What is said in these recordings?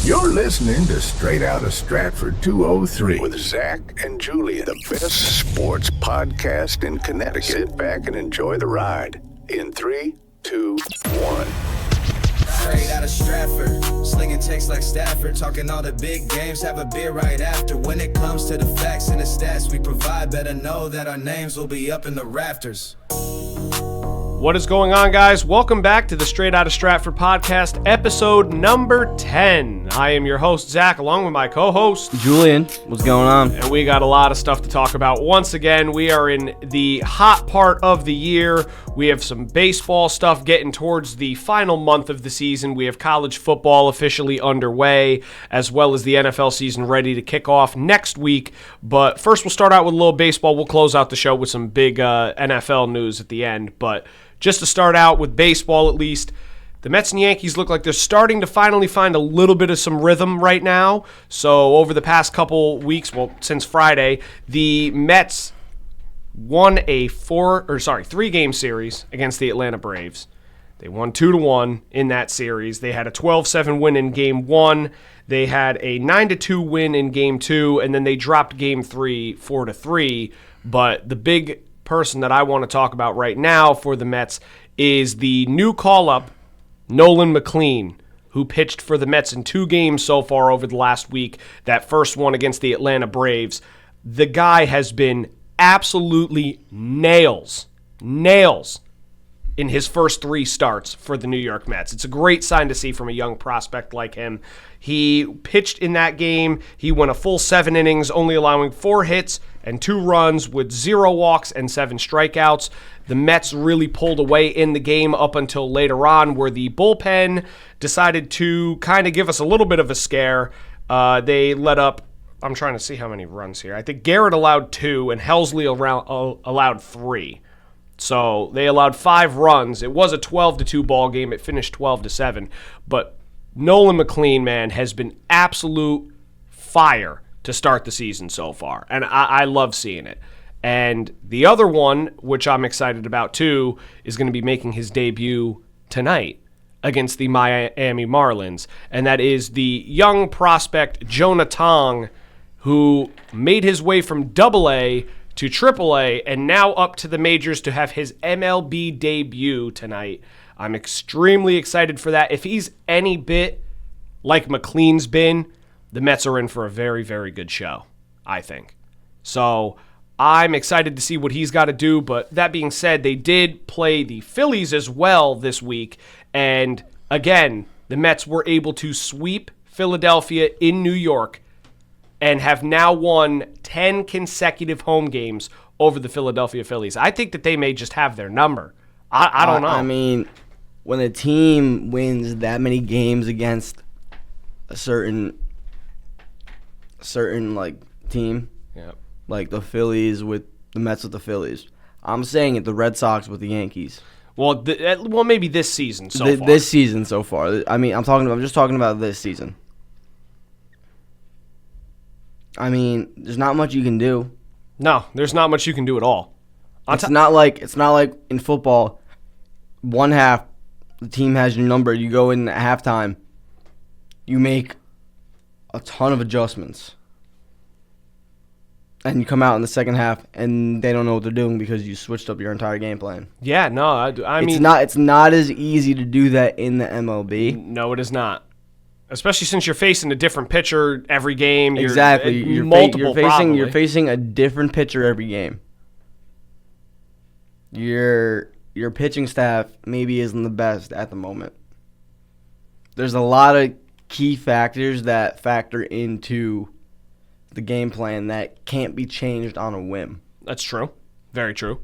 You're listening to Straight Outta Stratford 203 with Zach and Julian, the best sports podcast in Connecticut. Sit back and enjoy the ride in 3, 2, 1. Straight Outta Stratford, slinging takes like Stafford, talking all the big games, have a beer right after. When it comes to the facts and the stats we provide, better know that our names will be up in the rafters. What is going on, guys? Welcome back to the Straight Outta Stratford podcast, episode number 10. I am your host, Zach, along with my co-host, Julian. What's going on? And we got a lot of stuff to talk about. Once again, we are in the hot part of the year. We have some baseball stuff getting towards the final month of the season. We have college football officially underway, as well as the NFL season ready to kick off next week. But first, we'll start out with a little baseball. We'll close out the show with some big NFL news at the end. But just to start out with baseball, at least, the Mets and Yankees look like they're starting to finally find a little bit of some rhythm right now. So over the past couple weeks, well, since Friday, the Mets won a 3-game series against the Atlanta Braves. They won 2-1 in that series. They had a 12-7 win in Game 1. They had a 9-2 win in Game 2, and then they dropped Game 3 4-3. But the big person that I want to talk about right now for the Mets is the new call-up, Nolan McLean, who pitched for the Mets in 2 games so far over the last week. That first one against the Atlanta Braves. The guy has been absolutely nails in his first 3 starts for the New York Mets. It's a great sign to see from a young prospect like him. He pitched in that game. He went a full 7 innings, only allowing 4 hits and 2 runs with 0 walks and 7 strikeouts. The Mets really pulled away in the game up until later on, where the bullpen decided to kind of give us a little bit of a scare. They let up, I'm trying to see how many runs here. I think Garrett allowed 2 and Helsley allowed 3. So they allowed 5 runs. It was a 12-2 ball game. It finished 12-7. But Nolan McLean, man, has been absolute fire to start the season so far. And I love seeing it. And the other one, which I'm excited about too, is going to be making his debut tonight against the Miami Marlins. And that is the young prospect Jonah Tong, who made his way from AA to AAA, and now up to the majors to have his MLB debut tonight. I'm extremely excited for that. If he's any bit like McLean's been, the Mets are in for a very, very good show, I think. So I'm excited to see what he's got to do, but that being said, they did play the Phillies as well this week, and again, the Mets were able to sweep Philadelphia in New York and have now won 10 consecutive home games over the Philadelphia Phillies. I think that they may just have their number. I don't know. I mean, when a team wins that many games against a certain like team, like the Phillies with the Mets with the Phillies, I'm saying it, the Red Sox with the Yankees. Well, maybe this season so far. This season so far. I mean, I'm just talking about this season. I mean, there's not much you can do. No, there's not much you can do at all. It's not like in football, one half, the team has your number. You go in at halftime, you make a ton of adjustments, and you come out in the second half, and they don't know what they're doing because you switched up your entire game plan. Yeah, no, I mean, it's not as easy to do that in the MLB. No, it is not. Especially since you're facing a different pitcher every game. Exactly. You're facing a different pitcher every game. Your pitching staff maybe isn't the best at the moment. There's a lot of key factors that factor into the game plan that can't be changed on a whim. That's true. Very true.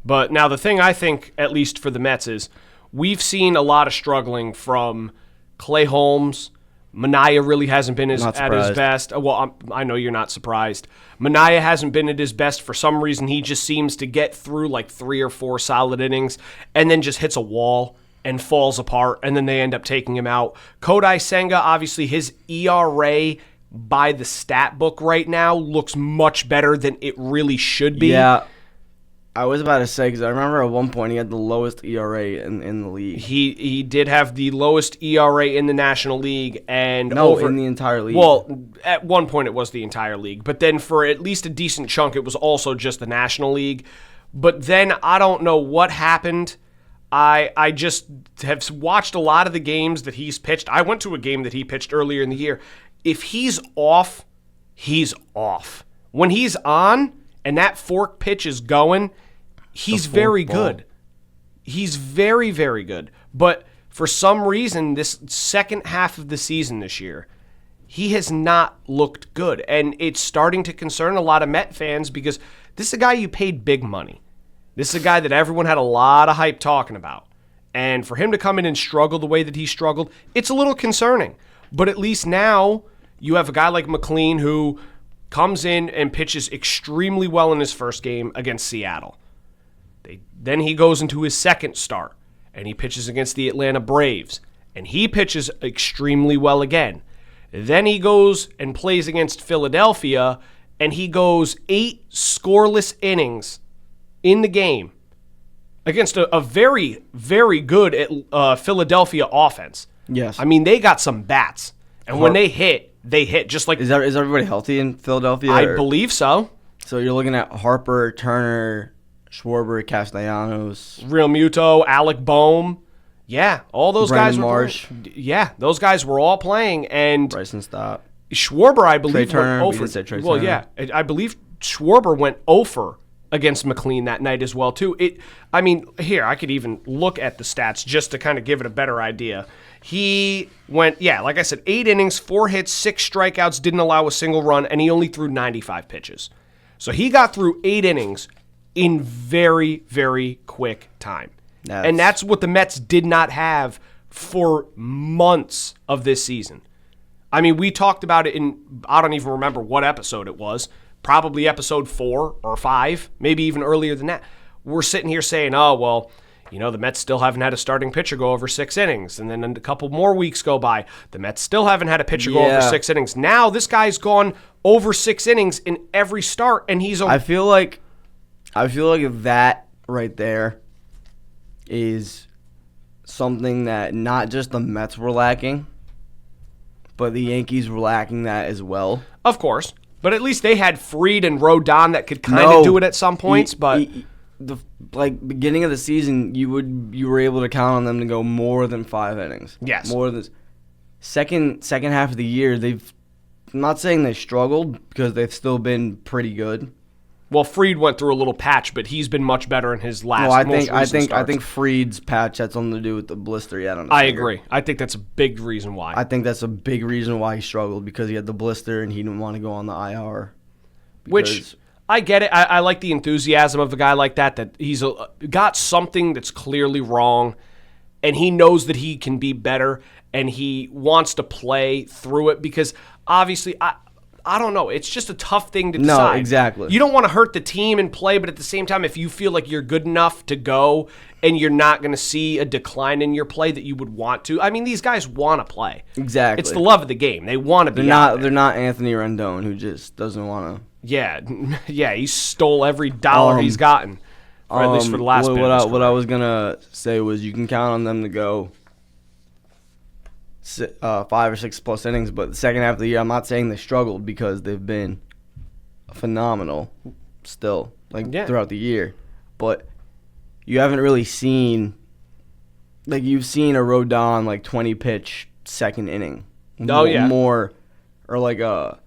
But now the thing I think, at least for the Mets, is we've seen a lot of struggling from Clay Holmes. Manaea really hasn't been at his best. Well, I know you're not surprised. Manaea hasn't been at his best. For some reason, he just seems to get through like 3 or 4 solid innings and then just hits a wall and falls apart, and then they end up taking him out. Kodai Senga, obviously, his ERA by the stat book right now looks much better than it really should be. Yeah. I was about to say, because I remember at one point he had the lowest ERA in the league. He did have the lowest ERA in the National League, and in the entire league. Well, at one point it was the entire league, but then for at least a decent chunk it was also just the National League. But then I don't know what happened. I just have watched a lot of the games that he's pitched. I went to a game that he pitched earlier in the year. If he's off, he's off. When he's on and that fork pitch is going, he's very good. He's very, very good. But for some reason, this second half of the season this year, he has not looked good. And it's starting to concern a lot of Met fans because this is a guy you paid big money. This is a guy that everyone had a lot of hype talking about. And for him to come in and struggle the way that he struggled, it's a little concerning. But at least now you have a guy like McLean who comes in and pitches extremely well in his first game against Seattle. Then he goes into his second start, and he pitches against the Atlanta Braves, and he pitches extremely well again. Then he goes and plays against Philadelphia, and he goes 8 scoreless innings in the game against a very, very good Philadelphia offense. Yes. I mean, they got some bats, and when they hit just like... Is everybody healthy in Philadelphia? I believe so. So you're looking at Harper, Turner, Schwarber, Castellanos, Real Muto, Alec Boehm. Yeah, all those guys were Marsh. Yeah, those guys were all playing, and Bryson Stott. Schwarber, I believe, Turner. went We 0 didn't say Trey Well, Turner. yeah, I believe Schwarber went 0 against McLean that night as well, too. Here, I could even look at the stats just to kind of give it a better idea. He went, like I said, 8 innings, 4 hits, 6 strikeouts, didn't allow a single run, and he only threw 95 pitches. So he got through 8 innings in very, very quick time. And that's what the Mets did not have for months of this season. I mean, we talked about it I don't even remember what episode it was, probably episode 4 or 5, maybe even earlier than that. We're sitting here saying, the Mets still haven't had a starting pitcher go over 6 innings. And then a couple more weeks go by. The Mets still haven't had a pitcher go over 6 innings. Now this guy's gone over 6 innings in every start, and he's... I feel like that right there is something that not just the Mets were lacking, but the Yankees were lacking that as well. Of course. But at least they had Fried and Rodon that could kind of do it at some points. The beginning of the season, you were able to count on them to go more than 5 innings. Yes. More than second half of the year. I'm not saying they struggled because they've still been pretty good. Well, Fried went through a little patch, but he's been much better in his last. I think Fried's patch had something to do with the blister. I agree. I think that's a big reason why. I think that's a big reason why he struggled because he had the blister and he didn't want to go on the IR. Which I get it. I like the enthusiasm of a guy like that. That he's got something that's clearly wrong, and he knows that he can be better, and he wants to play through it because obviously I don't know. It's just a tough thing to decide. No, exactly. You don't want to hurt the team and play, but at the same time, if you feel like you're good enough to go and you're not going to see a decline in your play that you would want to. I mean, these guys want to play. Exactly. It's the love of the game. They want to be out there. They're not Anthony Rendon, who just doesn't want to. Yeah, he stole every dollar he's gotten, or at least for the last bit. What I was going to say was you can count on them to go 5 or 6 plus innings, but the second half of the year, I'm not saying they struggled because they've been phenomenal still, throughout the year. But you haven't really seen, you've seen a Rodon 20 pitch second inning. More, or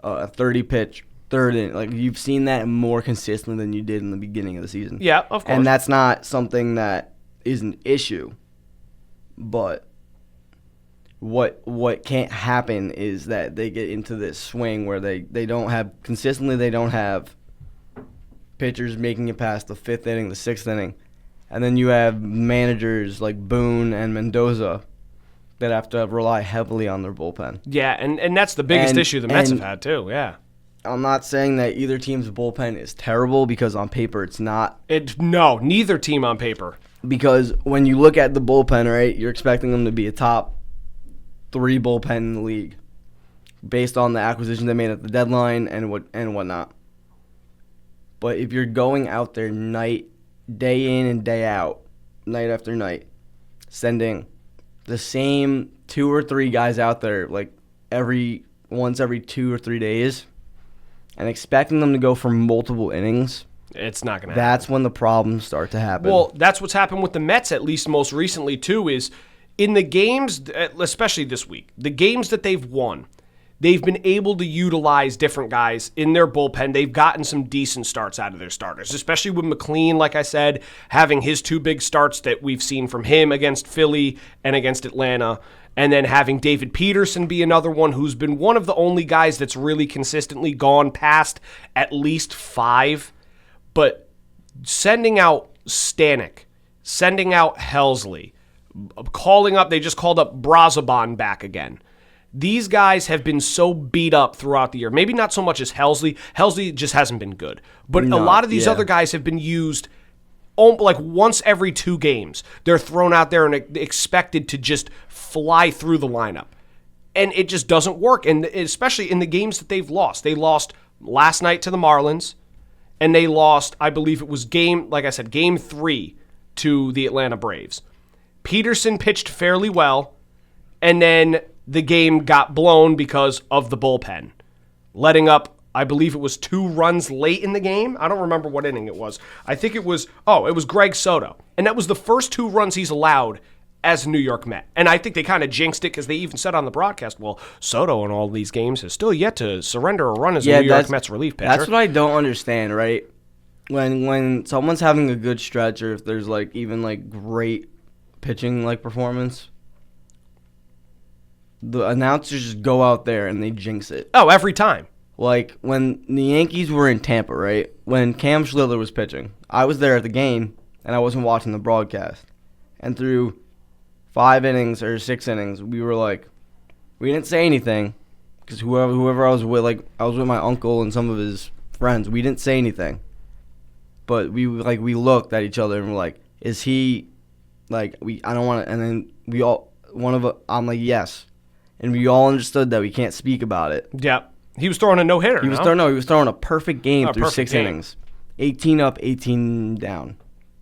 a 30 pitch third inning. You've seen that more consistently than you did in the beginning of the season. Yeah, of course. And that's not something that is an issue, but what can't happen is that they get into this swing where they don't have pitchers making it past the 5th inning, the 6th inning, and then you have managers like Boone and Mendoza that have to rely heavily on their bullpen. Yeah, and that's the biggest issue the Mets have had too. Yeah, I'm not saying that either team's bullpen is terrible because on paper it's not. No, neither team on paper. Because when you look at the bullpen, right, you're expecting them to be a top 3 bullpen in the league based on the acquisition they made at the deadline and whatnot. But if you're going out there day in and day out, night after night, sending the same 2 or 3 guys out there like once every 2 or 3 days and expecting them to go for multiple innings, it's not going to happen. That's when the problems start to happen. Well, that's what's happened with the Mets, at least most recently, too, is in the games, especially this week, the games that they've won, they've been able to utilize different guys in their bullpen. They've gotten some decent starts out of their starters, especially with McLean, like I said, having his 2 big starts that we've seen from him against Philly and against Atlanta, and then having David Peterson be another one who's been one of the only guys that's really consistently gone past at least 5. But sending out Stanek, sending out Helsley, they just called up Brazoban back again. These guys have been so beat up throughout the year. Maybe not so much as Helsley. Helsley just hasn't been good. But a lot of these other guys have been used like once every 2 games. They're thrown out there and expected to just fly through the lineup. And it just doesn't work. And especially in the games that they've lost. They lost last night to the Marlins. And they lost, I believe it was game 3 to the Atlanta Braves. Peterson pitched fairly well. And then the game got blown because of the bullpen, letting up, I believe it was 2 runs late in the game. I don't remember what inning it was. I think it was Greg Soto. And that was the first 2 runs he's allowed as a New York Met. And I think they kind of jinxed it because they even said on the broadcast, well, Soto in all these games has still yet to surrender a run as a New York Mets relief pitcher. That's what I don't understand, right? When someone's having a good stretch or if there's even great pitching performance, the announcers just go out there and they jinx it. Oh, every time. Like when the Yankees were in Tampa, right? When Cam Schlittler was pitching, I was there at the game and I wasn't watching the broadcast. And through 5 innings or 6 innings, we didn't say anything because whoever I was with, I was with my uncle and some of his friends. We didn't say anything, but we looked at each other and we're like, is he I don't want to. And then I'm like, yes. And we all understood that we can't speak about it. Yeah. He was throwing a no-hitter, He was throwing a perfect game through 6 innings. 18 up, 18 down.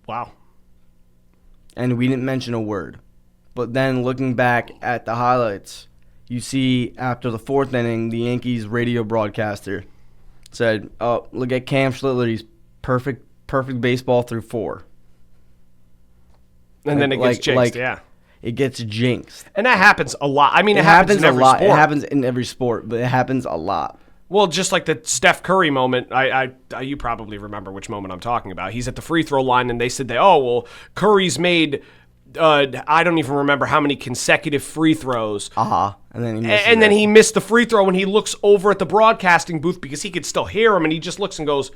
Wow. And we didn't mention a word. But then looking back at the highlights, you see after the 4th inning, the Yankees radio broadcaster said, oh, look at Cam Schlittler. He's perfect baseball through 4. And then it gets jinxed, yeah. It gets jinxed. And that happens a lot. I mean, it happens in every sport. It happens in every sport, but it happens a lot. Well, just like the Steph Curry moment, you probably remember which moment I'm talking about. He's at the free throw line, and they said Curry's made, I don't even remember how many consecutive free throws. And then he missed the free throw, and he looks over at the broadcasting booth because he could still hear him, and he just looks and goes,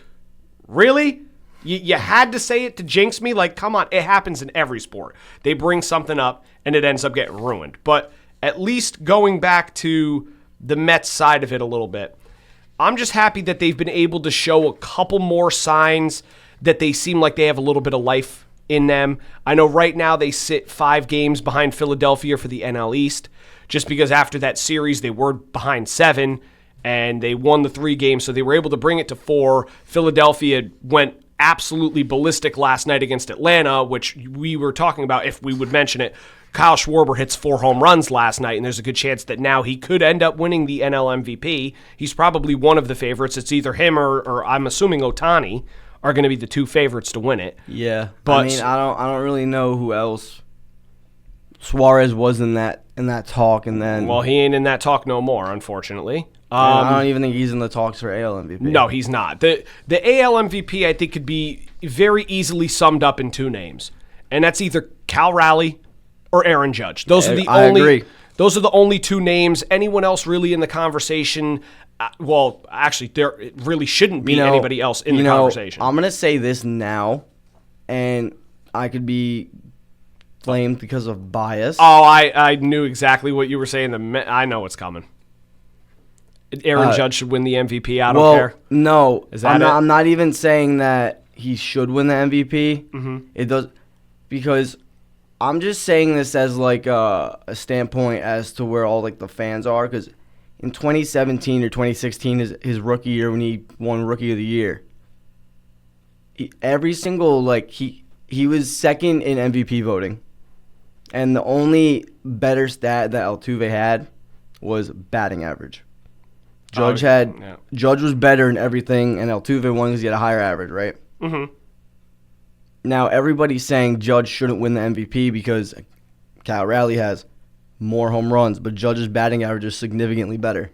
really? You had to say it to jinx me? Come on. It happens in every sport. They bring something up, and it ends up getting ruined. But at least going back to the Mets side of it a little bit, I'm just happy that they've been able to show a couple more signs that they seem like they have a little bit of life in them. I know right now they sit 5 games behind Philadelphia for the NL East, just because after that series they were behind 7, and they won the 3 games, so they were able to bring it to 4. Philadelphia went absolutely ballistic last night against Atlanta, which we were talking about if we would mention it. Kyle Schwarber hits 4 home runs last night, and there's a good chance that now he could end up winning the NL MVP. He's probably one of the favorites. It's either him or I'm assuming Ohtani are going to be the 2 favorites to win it. Yeah, but I mean, I don't really know who else. Suarez was in that talk, and then he ain't in that talk no more, unfortunately. I don't even think he's in the talks for AL MVP. No, he's not. The AL MVP, I think, could be very easily summed up in 2 names, and that's either Cal Raleigh or Aaron Judge. Those are the only 2 names. Anyone else really in the conversation? Actually, it really shouldn't be anybody else in the conversation. I'm gonna say this now, and I could be flamed because of bias. Oh, I knew exactly what you were saying. I know what's coming. Aaron Judge should win the MVP. I don't care. No, I'm not even saying that he should win the MVP. Mm-hmm. It does, because I'm just saying this as a standpoint as to where all the fans are. Because in 2017 or 2016, his rookie year when he won Rookie of the Year, every single he was second in MVP voting, and the only better stat that Altuve had was batting average. Judge was better in everything, and Altuve won because he had a higher average, right? Mm-hmm. Now everybody's saying Judge shouldn't win the MVP because Cal Raleigh has more home runs, but Judge's batting average is significantly better.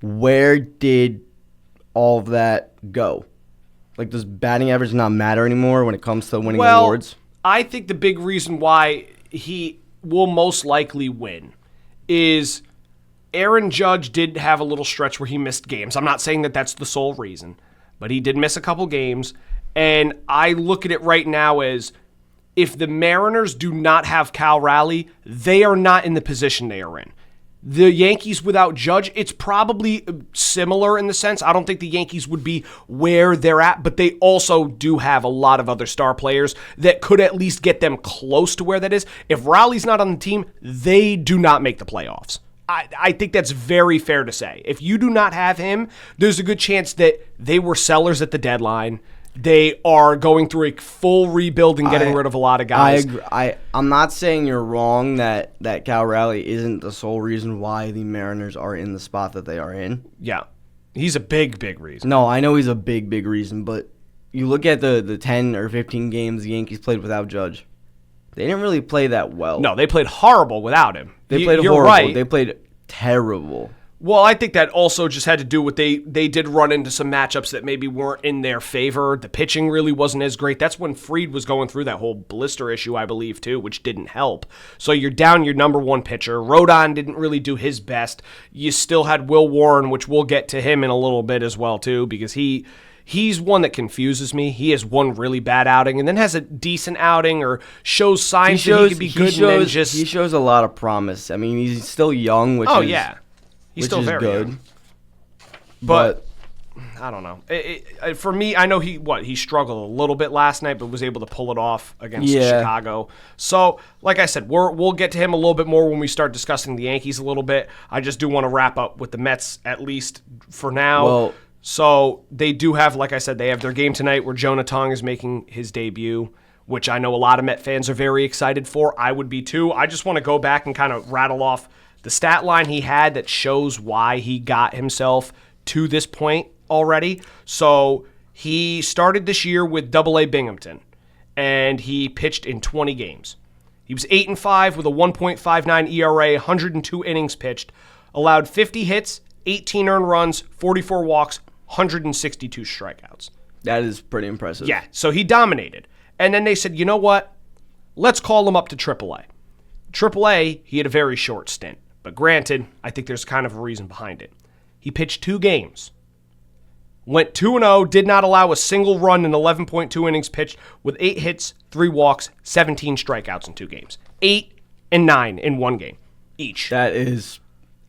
Where did all of that go? Does batting average not matter anymore when it comes to winning awards? I think the big reason why he will most likely win is Aaron Judge did have a little stretch where he missed games. I'm not saying that that's the sole reason, but he did miss a couple games. And I look at it right now as if the Mariners do not have Cal Raleigh, they are not in the position they are in. The Yankees without Judge, it's probably similar in the sense. I don't think the Yankees would be where they're at, but they also do have a lot of other star players that could at least get them close to where that is. If Raleigh's not on the team, they do not make the playoffs. I think that's very fair to say. If you do not have him, there's a good chance that they were sellers at the deadline. They are going through a full rebuild and getting rid of a lot of guys. I agree. I'm not saying you're wrong that Cal Raleigh isn't the sole reason why the Mariners are in the spot that they are in. Yeah. He's a big, big reason. No, I know he's a big, big reason, but you look at the 10 or 15 games the Yankees played without Judge. They didn't really play that well. No, they played horrible without him. They played You're horrible. Right. They played terrible. Well, I think that also just had to do with they did run into some matchups that maybe weren't in their favor. The pitching really wasn't as great. That's when Fried was going through that whole blister issue, I believe, too, which didn't help. So you're down your number one pitcher. Rodon didn't really do his best. You still had Will Warren, which we'll get to him in a little bit as well, too, because he's one that confuses me. He has one really bad outing and then has a decent outing or shows signs that he could be good. He shows a lot of promise. I mean, he's still young, which is... yeah. He's still very good. young. But I don't know. For me, I know he struggled a little bit last night, but was able to pull it off against Chicago. So, like I said, we'll get to him a little bit more when we start discussing the Yankees a little bit. I just do want to wrap up with the Mets, at least for now. Well, so they do have, like I said, they have their game tonight where Jonah Tong is making his debut, which I know a lot of Met fans are very excited for. I would be too. I just want to go back and kind of rattle off the stat line he had that shows why he got himself to this point already. So he started this year with AA Binghamton, and he pitched in 20 games. He was 8-5 with a 1.59 ERA, 102 innings pitched, allowed 50 hits, 18 earned runs, 44 walks, 162 strikeouts. That is pretty impressive. Yeah, so he dominated. And then they said, you know what? Let's call him up to AAA. AAA, he had a very short stint. But granted, I think there's kind of a reason behind it. He pitched 2 games. Went 2-0, did not allow a single run in 11.2 innings pitched with 8 hits, 3 walks, 17 strikeouts in 2 games. 8 and 9 in 1 game each. That is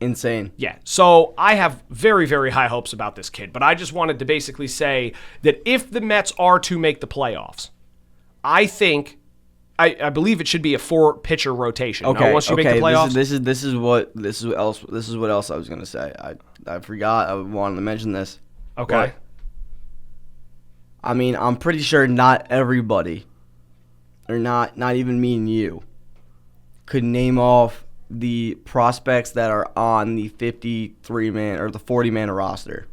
insane. Yeah, so I have very, very high hopes about this kid. But I just wanted to basically say that if the Mets are to make the playoffs, I think... I believe it should be a 4-pitcher rotation. Okay. Once you make the playoffs, this is what else I was gonna say. I forgot. I wanted to mention this. Okay. But, I mean, I'm pretty sure not everybody, or not even me and you, could name off the prospects that are on the 53-man or the 40-man roster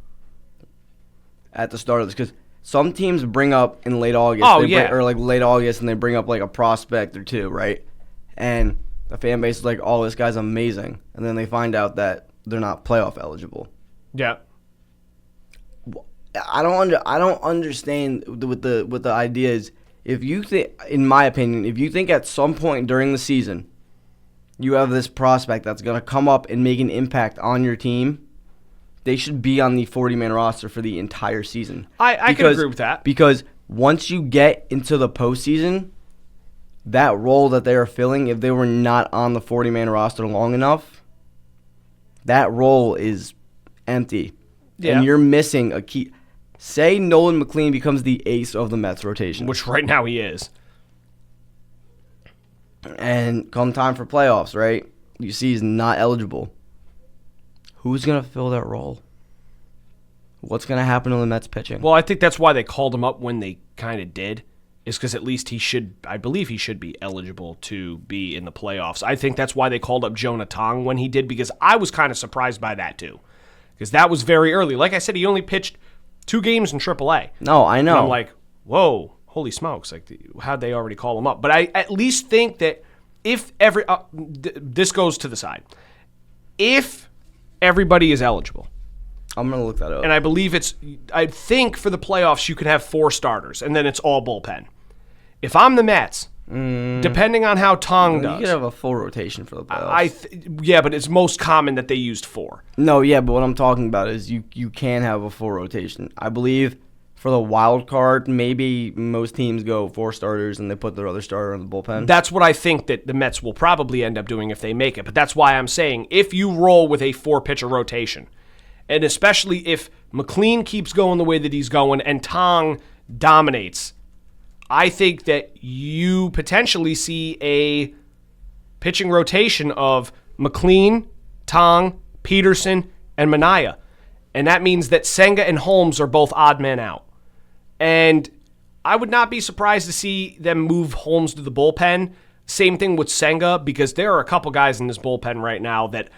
at the start of this, because some teams bring up in late August, late August, and they bring up like a prospect or two, right? And the fan base is like, "Oh, this guy's amazing," and then they find out that they're not playoff eligible. Yeah, I don't understand what the idea is. If you think, in my opinion, if you think at some point during the season you have this prospect that's gonna come up and make an impact on your team, they should be on the 40-man roster for the entire season. I can agree with that. Because once you get into the postseason, that role that they are filling, if they were not on the 40-man roster long enough, that role is empty. Yeah. And you're missing a key. Say Nolan McLean becomes the ace of the Mets rotation. Which right now he is. And come time for playoffs, right? You see he's not eligible. Who's going to fill that role? What's going to happen to the Mets pitching? Well, I think that's why they called him up when they kind of did, is because at least I believe he should be eligible to be in the playoffs. I think that's why they called up Jonah Tong when he did, because I was kind of surprised by that too, because that was very early. Like I said, he only pitched 2 games in AAA. No, I know. And I'm like, whoa, holy smokes! Like, how'd they already call him up? But I at least think that if this goes to the side, if everybody is eligible. I'm going to look that up. And I think for the playoffs, you can have 4 starters, and then it's all bullpen. If I'm the Mets, depending on how Tong does. You could have a full rotation for the playoffs. Yeah, but it's most common that they used 4. No, yeah, but what I'm talking about is you can have a full rotation. I believe for the wild card, maybe most teams go 4 starters and they put their other starter in the bullpen. That's what I think that the Mets will probably end up doing if they make it. But that's why I'm saying if you roll with a 4-pitcher rotation, and especially if McLean keeps going the way that he's going and Tong dominates, I think that you potentially see a pitching rotation of McLean, Tong, Peterson, and Minaya. And that means that Senga and Holmes are both odd men out. And I would not be surprised to see them move Holmes to the bullpen. Same thing with Senga, because there are a couple guys in this bullpen right now that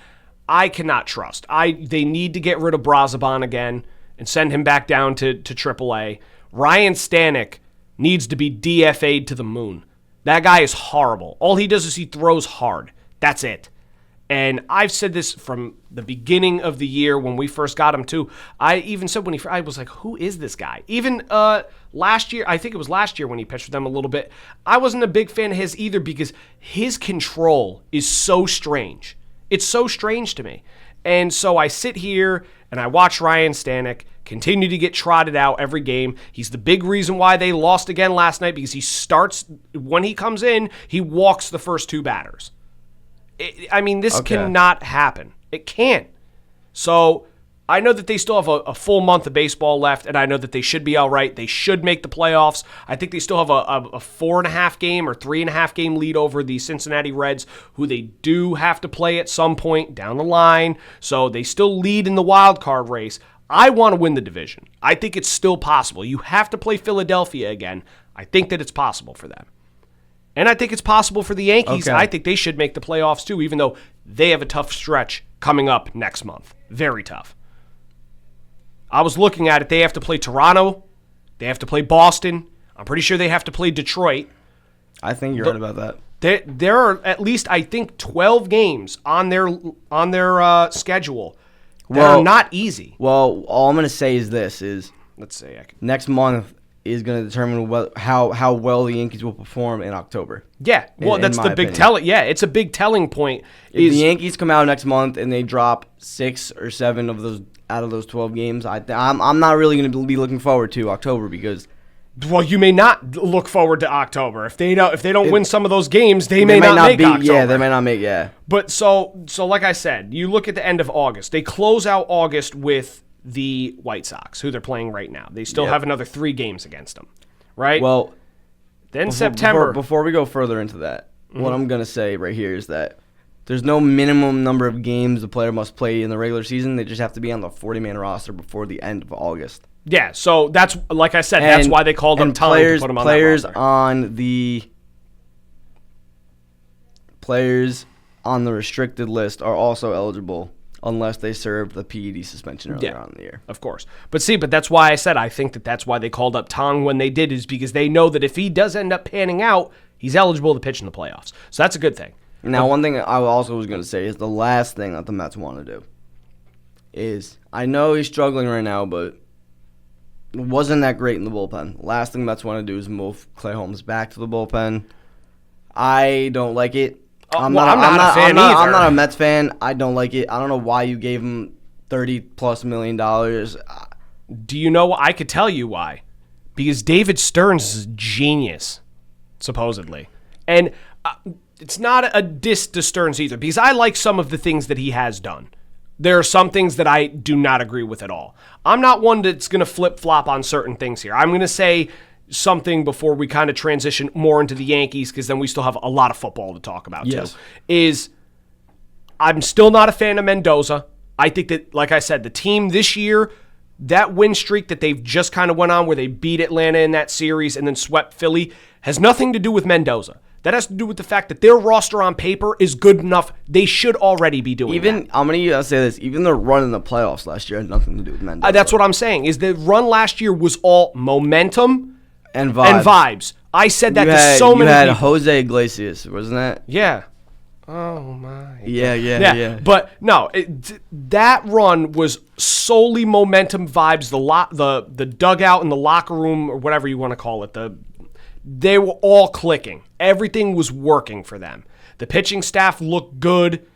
I cannot trust. They need to get rid of Brazaban again and send him back down to AAA. Ryan Stanek needs to be DFA'd to the moon. That guy is horrible. All he does is he throws hard. That's it. And I've said this from the beginning of the year when we first got him too. I even said I was like, who is this guy? Even last year, I think it was last year when he pitched for them a little bit, I wasn't a big fan of his either because his control is so strange. It's so strange to me. And so I sit here and I watch Ryan Stanek continue to get trotted out every game. He's the big reason why they lost again last night, because he starts, when he comes in, he walks the first 2 batters. This cannot happen. It can't. So I know that they still have a full month of baseball left, and I know that they should be all right. They should make the playoffs. I think they still have a 4.5 game or 3.5 game lead over the Cincinnati Reds, who they do have to play at some point down the line. So they still lead in the wild card race. I want to win the division. I think it's still possible. You have to play Philadelphia again. I think that it's possible for them. And I think it's possible for the Yankees. Okay. I think they should make the playoffs too, even though they have a tough stretch coming up next month. Very tough. I was looking at it. They have to play Toronto. They have to play Boston. I'm pretty sure they have to play Detroit. I think you're right about that. There are at least, I think, 12 games on their schedule that are not easy. Well, all I'm going to say is this: Let's see. Next month is going to determine how well the Yankees will perform in October. Yeah, well, that's the big telling. Yeah, it's a big telling point. If the Yankees come out next month and they drop 6 or 7 of those out of those 12 games, I'm not really going to be looking forward to October because. Well, you may not look forward to October if they don't win some of those games. They may not make October. Yeah, they may not make. Yeah. But so like I said, you look at the end of August. They close out August with the White Sox, who they're playing right now. They still have another 3 games against them, right? Well, then September. Before we go further into that, what I'm going to say right here is that there's no minimum number of games the player must play in the regular season. They just have to be on the 40-man roster before the end of August. Yeah, so that's, like I said, that's why they called them time to put them on players that roster. Players on the restricted list are also eligible unless they served the PED suspension earlier on in the year. Of course. But that's why I said I think that's why they called up Tong when they did, is because they know that if he does end up panning out, he's eligible to pitch in the playoffs. So that's a good thing. Now, one thing I also was going to say is the last thing that the Mets want to do is, I know he's struggling right now, but it wasn't that great in the bullpen. Last thing the Mets want to do is move Clay Holmes back to the bullpen. I don't like it. I'm not a fan either. I'm not a Mets fan. I don't like it. I don't know why you gave him $30+ million. Do you know? I could tell you why. Because David Stearns is a genius, supposedly. And it's not a diss to Stearns either, because I like some of the things that he has done. There are some things that I do not agree with at all. I'm not one that's going to flip-flop on certain things here. I'm going to say something before we kind of transition more into the Yankees, because then we still have a lot of football to talk about too. Is I'm still not a fan of Mendoza. I think that, like I said, the team this year, that win streak that they've just kind of went on where they beat Atlanta in that series and then swept Philly has nothing to do with Mendoza. That has to do with the fact that their roster on paper is good enough. They should already be doing that. I'm going to say this. Even the run in the playoffs last year had nothing to do with Mendoza. That's what I'm saying, is the run last year was all momentum and vibes. I said that to so many people. You had Jose Iglesias, wasn't that? Yeah. Oh, my. Yeah. But, no, that run was solely momentum vibes, the dugout and the locker room, or whatever you want to call it, they were all clicking. Everything was working for them. The pitching staff looked good.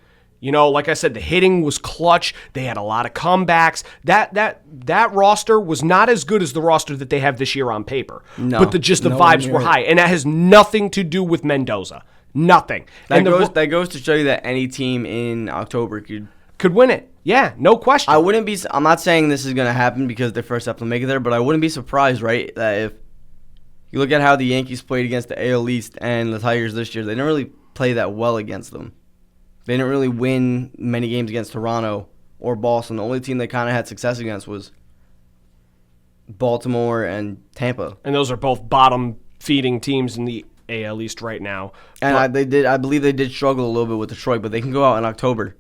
You know, like I said, the hitting was clutch. They had a lot of comebacks. That roster was not as good as the roster that they have this year on paper. No, but the vibes were high. And that has nothing to do with Mendoza. Nothing. That goes to show you that any team in October could win it. Yeah, no question. I'm not saying this is going to happen because they first have to make it there, but I wouldn't be surprised, right, that if you look at how the Yankees played against the AL East and the Tigers this year, they didn't really play that well against them. They didn't really win many games against Toronto or Boston. The only team they kind of had success against was Baltimore and Tampa. And those are both bottom-feeding teams in the AL East right now. And I believe they did struggle a little bit with Detroit, but they can go out in October.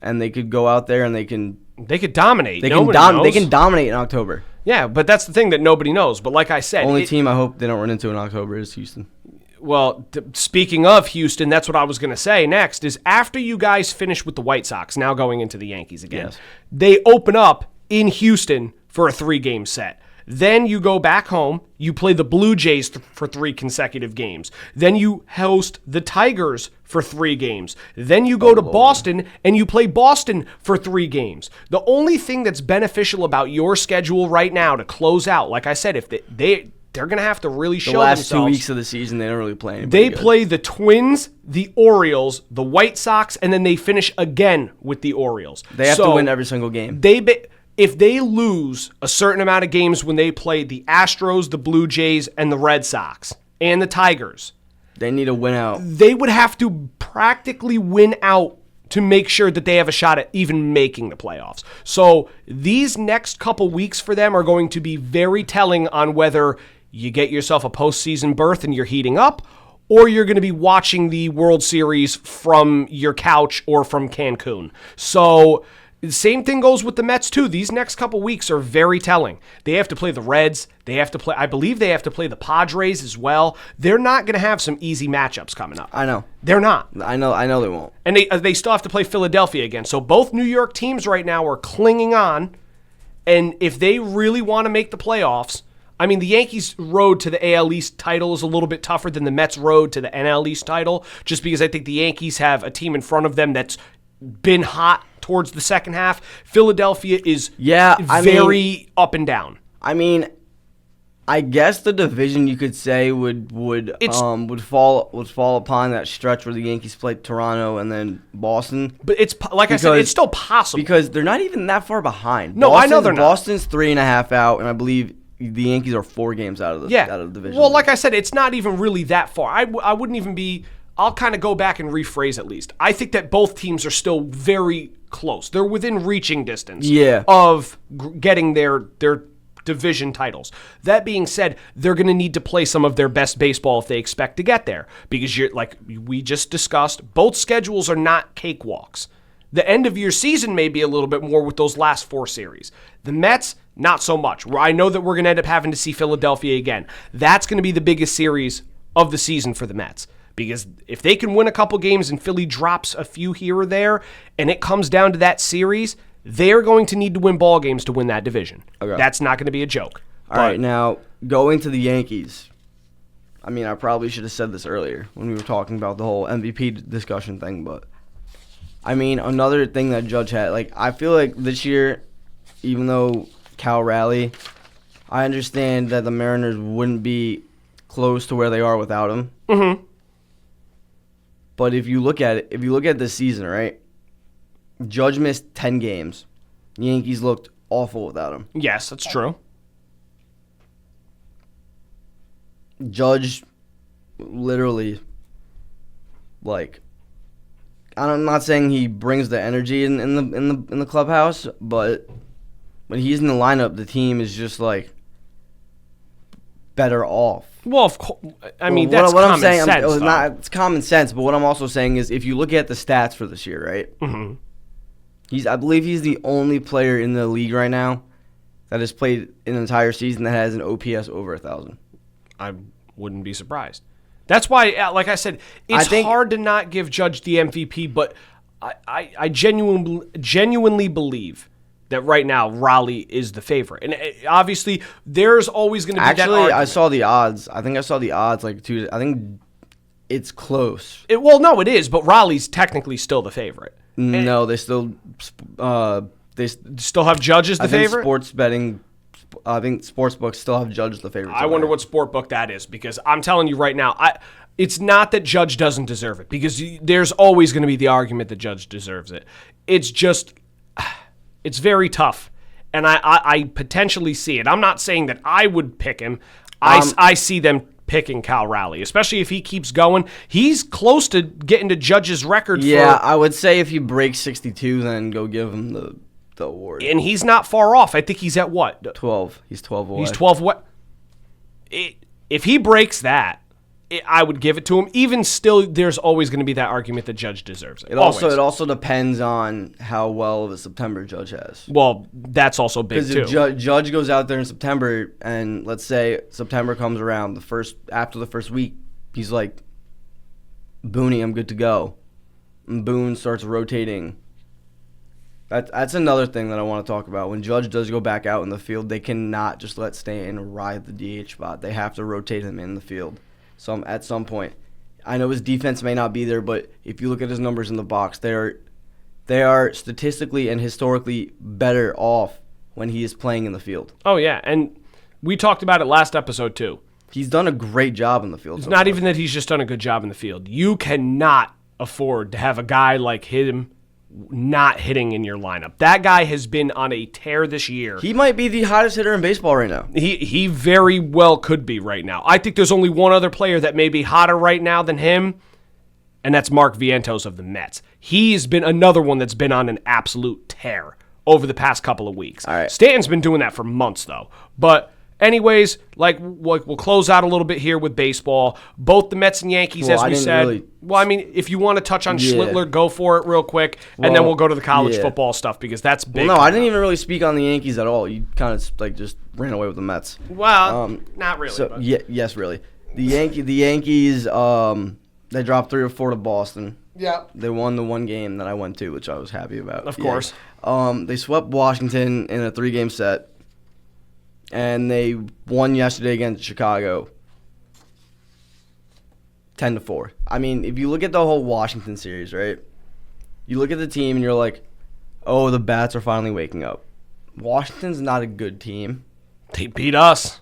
And they could go out there and they could dominate. They can dominate in October. Yeah, but that's the thing that nobody knows. But like I said, only team I hope they don't run into in October is Houston. Well, speaking of Houston, that's what I was going to say next, is after you guys finish with the White Sox, now going into the Yankees again, yes, they open up in Houston for a 3-game set. Then you go back home, you play the Blue Jays for 3 consecutive games. Then you host the Tigers for 3 games. Then you go to Boston and you play Boston for 3 games. The only thing that's beneficial about your schedule right now to close out, like I said, if they're going to have to really show themselves. The last 2 weeks of the season, they don't really play anybody They good. play the Twins, the Orioles, the White Sox, and then they finish again with the Orioles. They have to win every single game. If they lose a certain amount of games when they play the Astros, the Blue Jays, and the Red Sox, and the Tigers, they need to win out. They would have to practically win out to make sure that they have a shot at even making the playoffs. So these next couple weeks for them are going to be very telling on whether you get yourself a postseason berth and you're heating up, or you're going to be watching the World Series from your couch or from Cancun. So the same thing goes with the Mets, too. These next couple weeks are very telling. They have to play the Reds. I believe they have to play the Padres as well. They're not going to have some easy matchups coming up. I know. They're not. I know they won't. And they still have to play Philadelphia again. So both New York teams right now are clinging on. And if they really want to make the playoffs, I mean, the Yankees' road to the AL East title is a little bit tougher than the Mets' road to the NL East title, just because I think the Yankees have a team in front of them that's been hot towards the second half. Philadelphia is very up and down. I mean, I guess the division you could say would fall upon that stretch where the Yankees played Toronto and then Boston. But it's like I said, it's still possible because they're not even that far behind. No, I know they're not. Boston's 3.5 out, and I believe the Yankees are 4 games out of the division. Well, like I said, it's not even really that far. I wouldn't even be. I'll kind of go back and rephrase at least. I think that both teams are still very close. They're within reaching distance of getting their division titles. That being said, they're going to need to play some of their best baseball if they expect to get there, because like we just discussed, both schedules are not cakewalks. The end of your season may be a little bit more with those last 4 series. The Mets, not so much. I know that we're going to end up having to see Philadelphia again. That's going to be the biggest series of the season for the Mets. Because if they can win a couple games and Philly drops a few here or there, and it comes down to that series, they're going to need to win ball games to win that division. Okay. That's not going to be a joke. All right, now, going to the Yankees. I mean, I probably should have said this earlier when we were talking about the whole MVP discussion thing, but I mean, another thing that Judge had, like, I feel like this year, even though Cal rally, I understand that the Mariners wouldn't be close to where they are without him. Mm-hmm. But if you look at it, this season, right, Judge missed 10 games. The Yankees looked awful without him. Yes, that's true. Judge literally, like, I'm not saying he brings the energy in the clubhouse, but when he's in the lineup, the team is just like better off. Well, of course. I mean, that's what common I'm saying, sense. it's common sense, but what I'm also saying is if you look at the stats for this year, right? Mm-hmm. I believe he's the only player in the league right now that has played an entire season that has an OPS over 1,000. I wouldn't be surprised. That's why, like I said, it's hard to not give Judge the MVP, but I genuinely believe that right now Raleigh is the favorite. And obviously, there's always going to be that argument. I saw the odds. I think I saw the odds I think it's close. Well, no, it is, but Raleigh's technically still the favorite. No, they still still have Judge as the favorite? Sports betting, I think sports books still have Judge the favorite. I wonder what sport book that is, because I'm telling you right now, it's not that Judge doesn't deserve it, because there's always going to be the argument that Judge deserves it. It's just, it's very tough, and I potentially see it. I'm not saying that I would pick him. I see them picking Cal Raleigh, especially if he keeps going. He's close to getting to Judge's record. I would say if he breaks 62, then go give him the award. And he's not far off. I think he's at what? 12. He's 12 away. He's 12 away. If he breaks that, I would give it to him. Even still, there's always going to be that argument that Judge deserves it. It also depends on how well of a September Judge has. Well, that's also big too. Because if Judge goes out there in September, and let's say September comes around after the first week, he's like, Booney, I'm good to go. And Boone starts rotating. That's another thing that I want to talk about. When Judge does go back out in the field, they cannot just let Stanton ride the DH spot. They have to rotate him in the field. At some point, I know his defense may not be there, but if you look at his numbers in the box, they are statistically and historically better off when he is playing in the field. Oh yeah, and we talked about it last episode too. He's done a great job in the field. It's not even that he's just done a good job in the field. You cannot afford to have a guy like him not hitting in your lineup. That guy has been on a tear this year. He might be the hottest hitter in baseball right now. He very well could be right now. I think there's only one other player that may be hotter right now than him, and that's Mark Vientos of the Mets. He's been another one that's been on an absolute tear over the past couple of weeks. All right. Stanton's been doing that for months, though. But anyways, we'll close out a little bit here with baseball. Both the Mets and Yankees, as we said. Well, I mean, if you want to touch on Schlittler, go for it real quick, and then we'll go to the college football stuff, because that's big. Well, no, I didn't even really speak on the Yankees at all. You kind of just ran away with the Mets. Well, not really. So, yes, really. The Yankees, they dropped 3 or 4 to Boston. Yeah. They won the one game that I went to, which I was happy about. Of course. They swept Washington in a 3-game set. And they won yesterday against Chicago, 10-4. I mean, if you look at the whole Washington series, right? You look at the team and you're like, oh, the bats are finally waking up. Washington's not a good team. They beat us.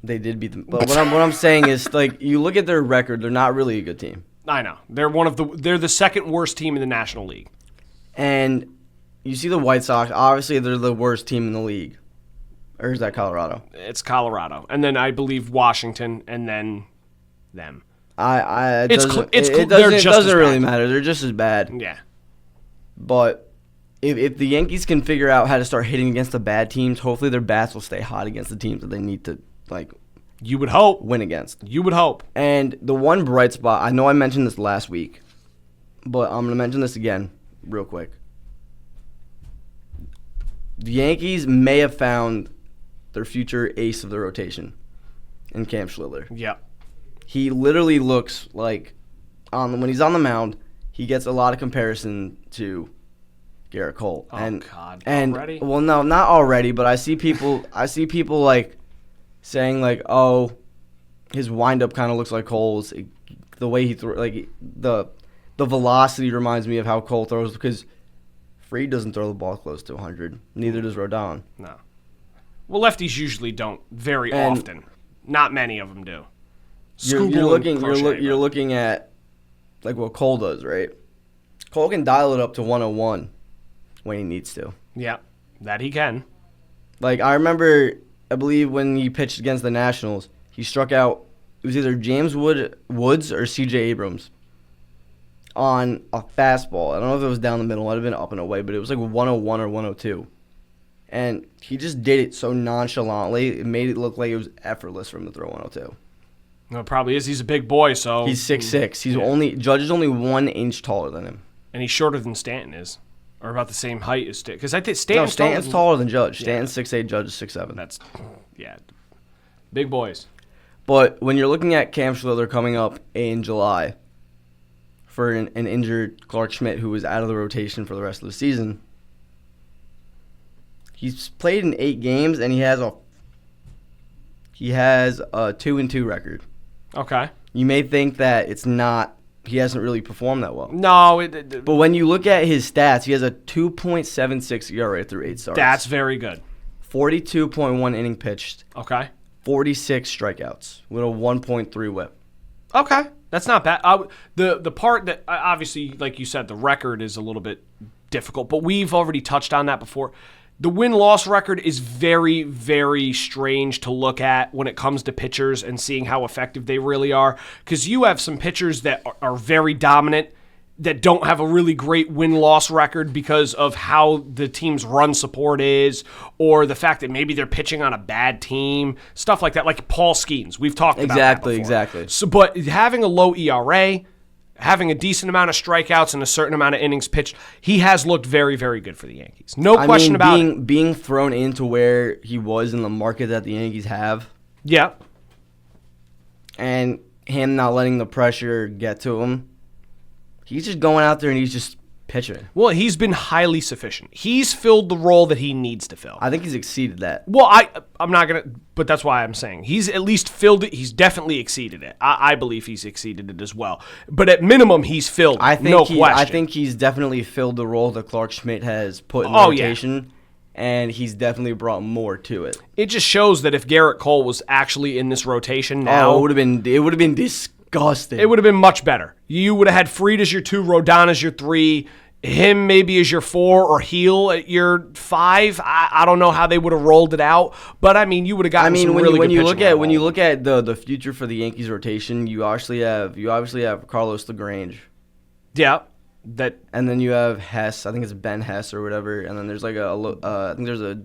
They did beat them. But what I'm saying is, like, you look at their record, they're not really a good team. I know. They're the second worst team in the National League. And you see the White Sox, obviously they're the worst team in the league. Or is that Colorado? It's Colorado. And then I believe Washington, and then them. It doesn't really matter. They're just as bad. Yeah. But if the Yankees can figure out how to start hitting against the bad teams, hopefully their bats will stay hot against the teams that they need to, you would hope. Win against. You would hope. And the one bright spot, I know I mentioned this last week, but I'm going to mention this again real quick. The Yankees may have found their future ace of the rotation in Cam Schlittler. Yeah. He literally looks like, when he's on the mound, he gets a lot of comparison to Garrett Cole. God. And already? Well, no, not already, but I see people saying oh, his windup kind of looks like Cole's. The way he throws, the velocity reminds me of how Cole throws, because Fried doesn't throw the ball close to 100. Neither does Rodon. No. Well, lefties usually don't very often. Not many of them do. You're looking at what Cole does, right? Cole can dial it up to 101 when he needs to. Yeah, that he can. I believe when he pitched against the Nationals, he struck out, it was either James Woods or C.J. Abrams on a fastball. I don't know if it was down the middle. It might have been up and away, but it was 101 or 102. And he just did it so nonchalantly. It made it look like it was effortless for him to throw 102. No, it probably is. He's a big boy, so He's 6'6". Judge is only 1 inch taller than him. and he's shorter than Stanton is, or about the same height as Stanton. Because I think Stanton's taller than Judge. Yeah. Stanton's 6'8", Judge is 6'7". That's big boys. But when you're looking at Cam Schiller coming up in July for an injured Clark Schmidt who was out of the rotation for the rest of the season, he's played in 8 games and he has a 2-2 record. Okay. You may think that he hasn't really performed that well. No, But when you look at his stats, he has a 2.76 ERA through 8 starts. that's very good. 42.1 inning pitched, Okay. 46 strikeouts with a 1.3 whip. Okay, that's not bad. The part that obviously, like you said, the record is a little bit difficult, but we've already touched on that before. The win-loss record is very, very strange to look at when it comes to pitchers and seeing how effective they really are, because you have some pitchers that are very dominant that don't have a really great win-loss record because of how the team's run support is, or the fact that maybe they're pitching on a bad team, stuff like that, like Paul Skeens. We've talked about that before. Exactly. So, but having a low ERA, having a decent amount of strikeouts and a certain amount of innings pitched, he has looked very, very good for the Yankees. No question about it. Being thrown into where he was in the market that the Yankees have, Yeah. and him not letting the pressure get to him, he's just going out there and he's just pitching. Well, he's been highly sufficient. He's filled the role that he needs to fill. I think he's exceeded that. Well, I'm not going to, but that's why I'm saying he's at least filled it. He's definitely exceeded it. I believe he's exceeded it as well. But at minimum, he's filled it. No question. I think he's definitely filled the role that Clark Schmidt has put in the rotation, and he's definitely brought more to it. It just shows that if Garrett Cole was actually in this rotation now, it would have been disgusting. it would have been much better. You would have had Fried as your 2, Rodon as your 3, him maybe as your 4, or Heel at your 5. I don't know how they would have rolled it out, but I mean, you would have gotten some really good pitching. When you look at the future for the Yankees rotation, you obviously have Carlos LaGrange. Yeah, and then you have Hess. I think it's Ben Hess or whatever. And then there's like I think there's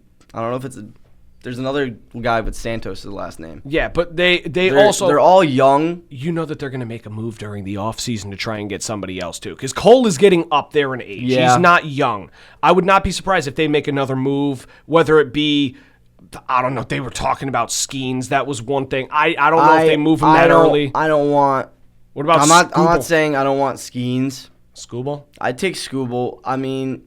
there's another guy with Santos' last name. Yeah, but they're all young. You know that they're going to make a move during the offseason to try and get somebody else too, because Cole is getting up there in age. Yeah. He's not young. I would not be surprised if they make another move, whether it be, I don't know, they were talking about Skeens. That was one thing. I don't know if they move him that early. I don't want. What about I'm not saying I don't want Skeens. Skubal? I'd take Skubal. I mean,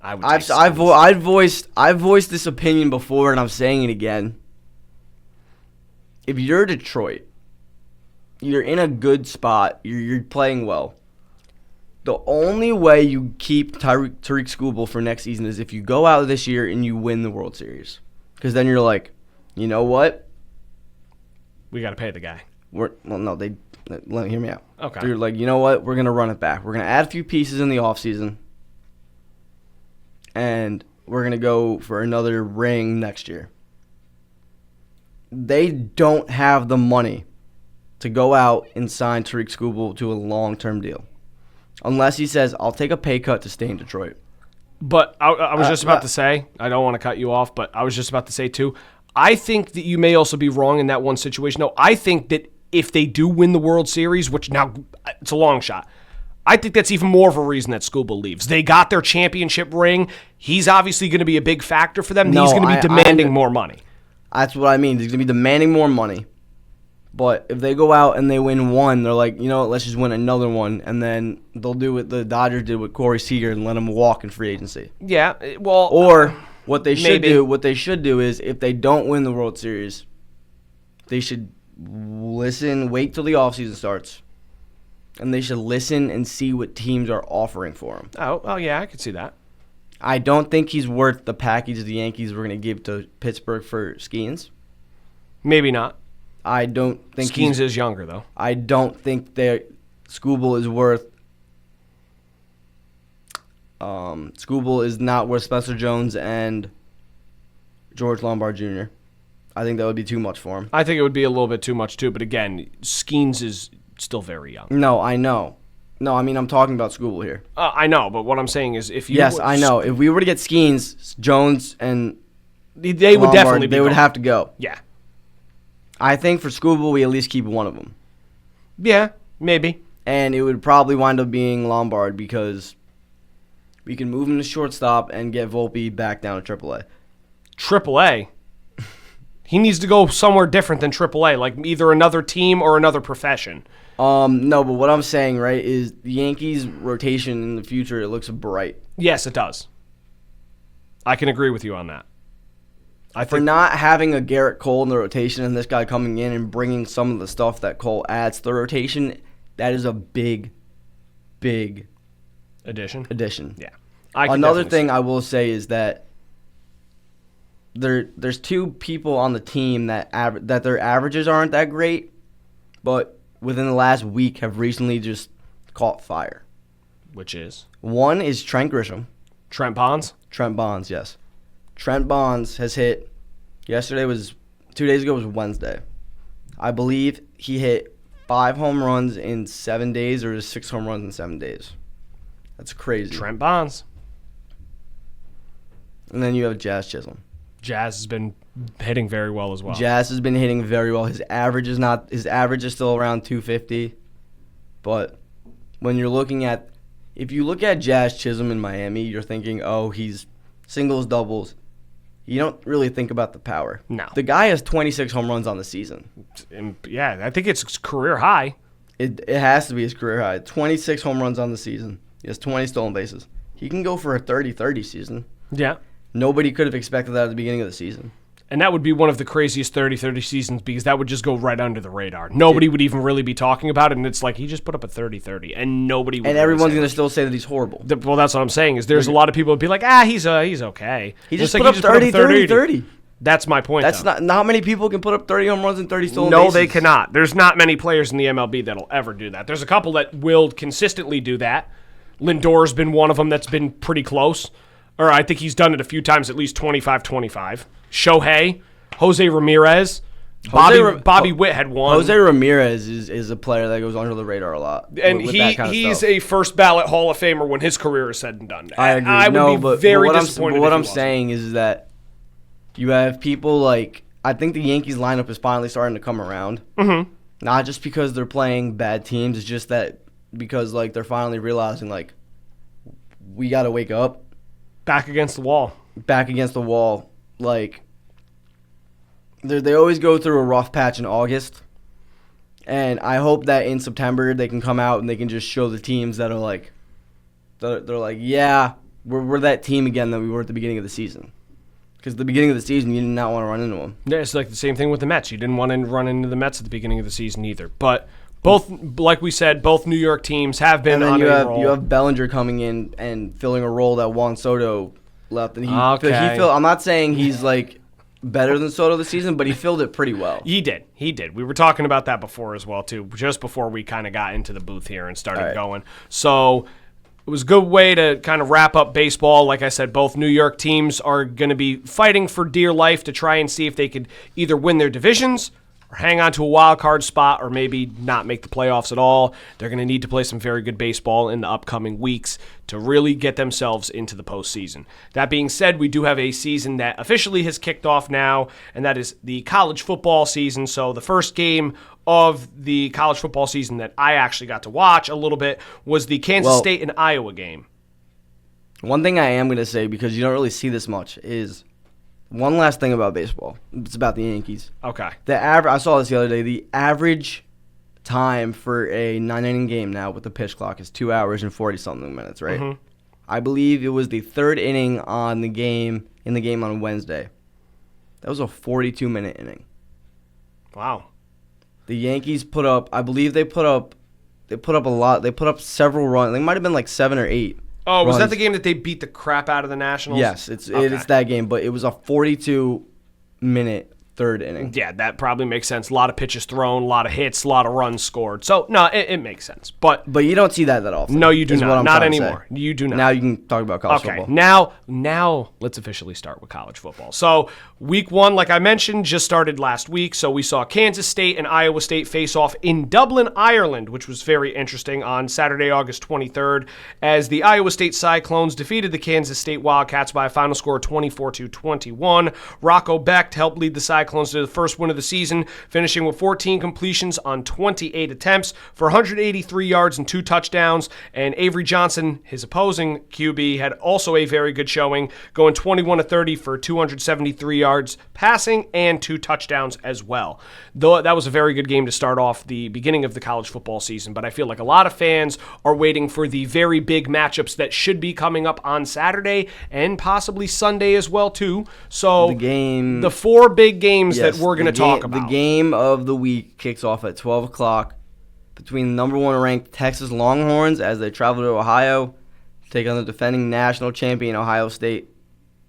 I've voiced this opinion before, and I'm saying it again. If you're Detroit, you're in a good spot. You're playing well. The only way you keep Tariq Skubal for next season is if you go out this year and you win the World Series, because then you're like, you know what? We got to pay the guy. Let me hear me out. Okay. They're like, you know what? We're gonna run it back. We're gonna add a few pieces in the offseason. And we're going to go for another ring next year. They don't have the money to go out and sign Tariq Skubal to a long-term deal. Unless he says, I'll take a pay cut to stay in Detroit. But I was just about to say, I don't want to cut you off, but I was just about to say, too, I think that you may also be wrong in that one situation. No, I think that if they do win the World Series, which now it's a long shot, I think that's even more of a reason that Skubal leaves. They got their championship ring. He's obviously going to be a big factor for them. He's going to be demanding more money. That's what I mean. He's going to be demanding more money. But if they go out and they win one, they're like, you know what, let's just win another one. And then they'll do what the Dodgers did with Corey Seager and let him walk in free agency. Yeah, well... Or what they should do is if they don't win the World Series, they should wait till the offseason starts. And they should listen and see what teams are offering for him. Oh, yeah, I could see that. I don't think he's worth the package the Yankees were going to give to Pittsburgh for Skeens. Maybe not. I don't think Skeens is younger, though. I don't think Skubal is worth. Skubal is not worth Spencer Jones and George Lombard Jr. I think that would be too much for him. I think it would be a little bit too much, too. But again, Skeens is still very young. No, I know. No, I mean, I'm talking about Skubal here. I know, but what I'm saying is if you... Yes, I know. If we were to get Skeens, Jones, and they would Lombard, definitely be they would gone. have to go. Yeah. I think for Skubal, we at least keep one of them. Yeah, maybe. And it would probably wind up being Lombard because we can move him to shortstop and get Volpe back down to AAA. AAA? He needs to go somewhere different than AAA, like either another team or another profession. No, but what I'm saying, right, is the Yankees' rotation in the future, it looks bright. Yes, it does. I can agree with you on that. For not having a Garrett Cole in the rotation and this guy coming in and bringing some of the stuff that Cole adds to the rotation, that is a big addition. Yeah. Another thing I will say is that there's two people on the team that their averages aren't that great, but within the last week have recently just caught fire. Which is? One is Trent Grisham. Trent Bonds? Trent Bonds, yes. Trent Bonds has hit, 2 days ago was Wednesday. I believe he hit 5 home runs in 7 days or 6 home runs in 7 days. That's crazy. Trent Bonds. And then you have Jazz Chisholm. Jazz has been hitting very well as well. Jazz has been hitting very well. His average is still around 250. But when you're looking at, if you look at Jazz Chisholm in Miami, you're thinking, oh, he's singles, doubles. You don't really think about the power. No. The guy has 26 home runs on the season. Yeah, I think it's career high. It has to be his career high. 26 home runs on the season. He has 20 stolen bases. He can go for a 30-30 season. Yeah. Nobody could have expected that at the beginning of the season. And that would be one of the craziest 30-30 seasons because that would just go right under the radar. Nobody would even really be talking about it, and it's like he just put up a 30-30, and nobody would. And everyone's going to still say that he's horrible. Well, that's what I'm saying is there's a lot of people would be like, he's okay. He just put up 30-30. That's my point. That's not many people can put up 30 home runs and 30 stolen bases. bases. No, they cannot. There's not many players in the MLB that'll ever do that. There's a couple that will consistently do that. Lindor's been one of them that's been pretty close. Or I think he's done it a few times, at least 25-25. Shohei, Jose Ramirez, Bobby Witt had one. Jose Ramirez is a player that goes under the radar a lot. And he's a first ballot Hall of Famer when his career is said and done. I agree. I would be very disappointed. But what I'm saying is that you have people like, I think the Yankees lineup is finally starting to come around. Mm-hmm. Not just because they're playing bad teams, it's just that because like they're finally realizing like we got to wake up. Back against the wall. Like, they always go through a rough patch in August. And I hope that in September they can come out and they can just show the teams that are like, they're like, yeah, we're that team again that we were at the beginning of the season. Because at the beginning of the season, you did not want to run into them. Yeah, it's like the same thing with the Mets. You didn't want to run into the Mets at the beginning of the season either. But both, like we said, both New York teams have been on a roll. You have Bellinger coming in and filling a role that Juan Soto left. And I'm not saying he's like better than Soto this season, but he filled it pretty well. He did. We were talking about that before as well, too, just before we kind of got into the booth here and started going. So it was a good way to kind of wrap up baseball. Like I said, both New York teams are going to be fighting for dear life to try and see if they could either win their divisions or hang on to a wild card spot, or maybe not make the playoffs at all. They're going to need to play some very good baseball in the upcoming weeks to really get themselves into the postseason. That being said, we do have a season that officially has kicked off now, and that is the college football season. So the first game of the college football season that I actually got to watch a little bit was the Kansas State and Iowa game. One thing I am going to say, because you don't really see this much, is one last thing about baseball. It's about the Yankees. Okay. I saw this the other day. The average time for a 9-inning game now with the pitch clock is 2 hours and 40-something minutes, right? Mm-hmm. I believe it was the third inning in the game on Wednesday. That was a 42-minute inning. Wow. The Yankees put up, I believe they put up a lot. They put up several runs. They might have been like 7 or 8. Oh, was that the game that they beat the crap out of the Nationals? Yes, it's that game, but it was a 42-minute third inning. Yeah, that probably makes sense. A lot of pitches thrown, a lot of hits, a lot of runs scored. So, no, it makes sense. But you don't see that often. No, you do is what not. I'm Not trying to anymore. say. You do not. Now you can talk about college Okay, football. now let's officially start with college football. So week 1, like I mentioned, just started last week. So we saw Kansas State and Iowa State face off in Dublin, Ireland, which was very interesting on Saturday, August 23rd, as the Iowa State Cyclones defeated the Kansas State Wildcats by a final score of 24-21. Rocco Becht helped lead the Cyclones to the first win of the season, finishing with 14 completions on 28 attempts for 183 yards and 2 touchdowns. And Avery Johnson, his opposing QB, had also a very good showing, going 21-30 for 273 yards passing and 2 touchdowns as well. Though that was a very good game to start off the beginning of the college football season, but I feel like a lot of fans are waiting for the very big matchups that should be coming up on Saturday and possibly Sunday as well too. So the 4 big games that we're going to talk about. The game of the week kicks off at 12 o'clock between the number 1 ranked Texas Longhorns as they travel to Ohio to take on the defending national champion Ohio State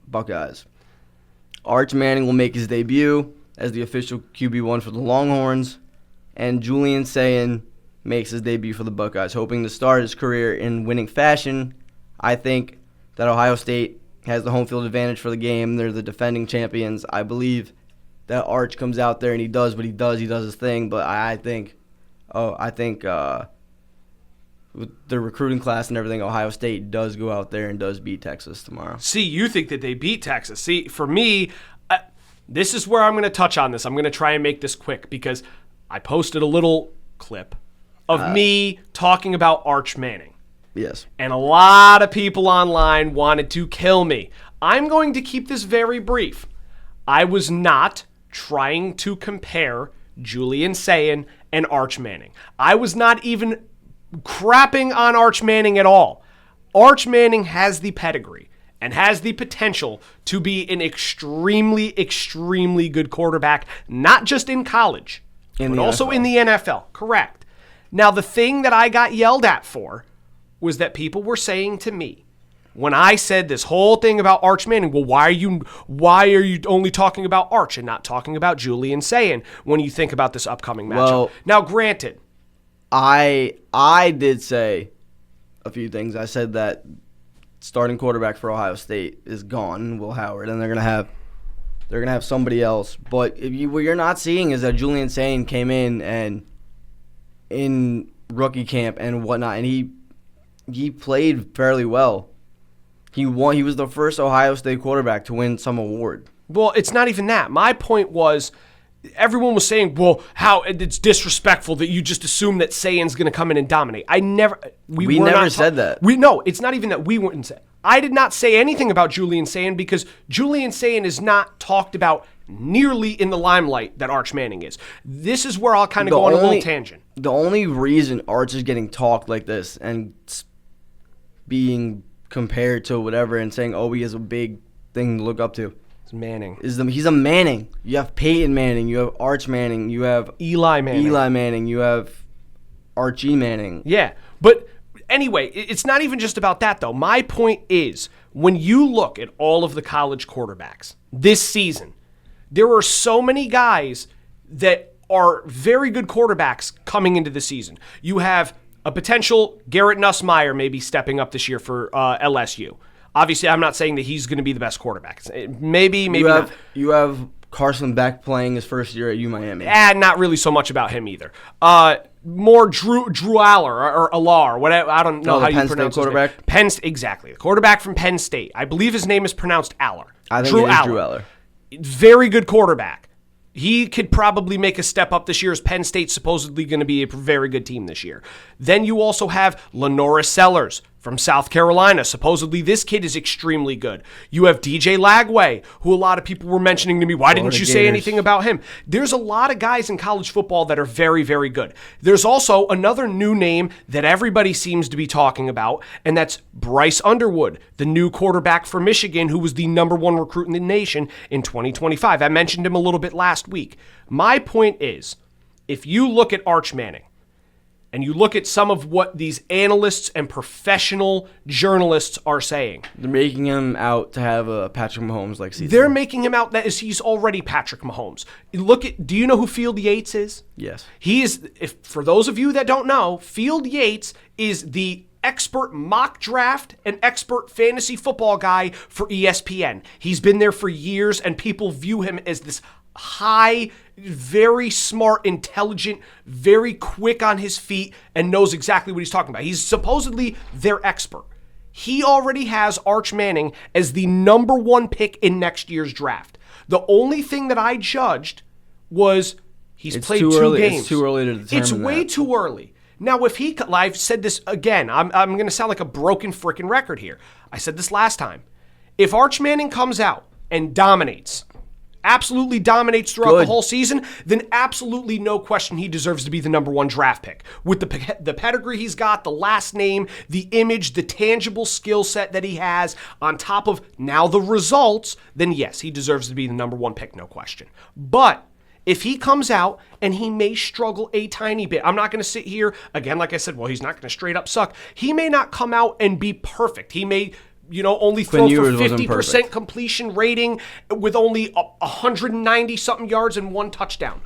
Buckeyes. Arch Manning will make his debut as the official QB1 for the Longhorns, and Julian Sayin makes his debut for the Buckeyes, hoping to start his career in winning fashion. I think that Ohio State has the home field advantage for the game. They're the defending champions. I believe that Arch comes out there and he does what he does. He does his thing, but I think with the recruiting class and everything, Ohio State does go out there and does beat Texas tomorrow. See, you think that they beat Texas. See, for me, this is where I'm going to touch on this. I'm going to try and make this quick because I posted a little clip of me talking about Arch Manning. Yes. And a lot of people online wanted to kill me. I'm going to keep this very brief. I was not trying to compare Julian Sayin and Arch Manning. I was not even crapping on Arch Manning at all. Arch Manning has the pedigree and has the potential to be an extremely, extremely good quarterback, not just in college, but also in the NFL. Correct. Now, the thing that I got yelled at for was that people were saying to me, when I said this whole thing about Arch Manning, well, why are you only talking about Arch and not talking about Julian Sayin when you think about this upcoming matchup? Well, now, granted, I did say a few things. I said that starting quarterback for Ohio State is gone, Will Howard, and they're gonna have somebody else. But what you're not seeing is that Julian Sayin came in rookie camp and whatnot, and he played fairly well. He won. He was the first Ohio State quarterback to win some award. Well, it's not even that. My point was, everyone was saying, well, how it's disrespectful that you just assume that Sayin's going to come in and dominate. We never said that. No, it's not even that we wouldn't say. I did not say anything about Julian Sayin because Julian Sayin is not talked about nearly in the limelight that Arch Manning is. This is where I'll kind of go on a little tangent. The only reason Arch is getting talked like this and being compared to whatever and saying, oh, he has a big thing to look up to. It's Manning. He's a Manning. You have Peyton Manning. You have Arch Manning. You have Eli Manning. You have Archie Manning. Yeah, but anyway, it's not even just about that, though. My point is, when you look at all of the college quarterbacks this season, there are so many guys that are very good quarterbacks coming into the season. You have a potential Garrett Nussmeier maybe stepping up this year for LSU. Obviously, I'm not saying that he's going to be the best quarterback. Maybe not. You have Carson Beck playing his first year at UMiami. Not really so much about him either. More Drew Aller or Allar, whatever. I don't know how you pronounce his name. Exactly. The quarterback from Penn State. I believe his name is pronounced Aller. I think it is Drew Aller. Very good quarterback. He could probably make a step up this year as Penn State's supposedly going to be a very good team this year. Then you also have Lenora Sellers from South Carolina. Supposedly this kid is extremely good. You have DJ Lagway, who a lot of people were mentioning to me. Why didn't you say anything about him? There's a lot of guys in college football that are very, very good. There's also another new name that everybody seems to be talking about, and that's Bryce Underwood, the new quarterback for Michigan, who was the #1 recruit in the nation in 2025. I mentioned him a little bit last week. My point is, if you look at Arch Manning, and you look at some of what these analysts and professional journalists are saying. They're making him out to have a Patrick Mahomes-like season. They're making him out that he's already Patrick Mahomes. Do you know who Field Yates is? Yes. He is, for those of you that don't know, Field Yates is the expert mock draft and expert fantasy football guy for ESPN. He's been there for years, and people view him as this high, very smart, intelligent, very quick on his feet, and knows exactly what he's talking about. He's supposedly their expert. He already has Arch Manning as the number 1 pick in next year's draft. The only thing that I judged was he's played 2 games. It's too early to determine It's way too early. Now, if I've said this again, I'm going to sound like a broken freaking record here. I said this last time. If Arch Manning comes out and dominates, absolutely dominates throughout the whole season, then absolutely no question he deserves to be the number 1 draft pick. With the pedigree he's got, the last name, the image, the tangible skill set that he has, on top of now the results, then yes, he deserves to be the number 1 pick, no question. But if he comes out and he may struggle a tiny bit, I'm not going to sit here, again, like I said, well, he's not going to straight up suck. He may not come out and be perfect. He may only throw for 50% completion rating with only 190-something yards and 1 touchdown.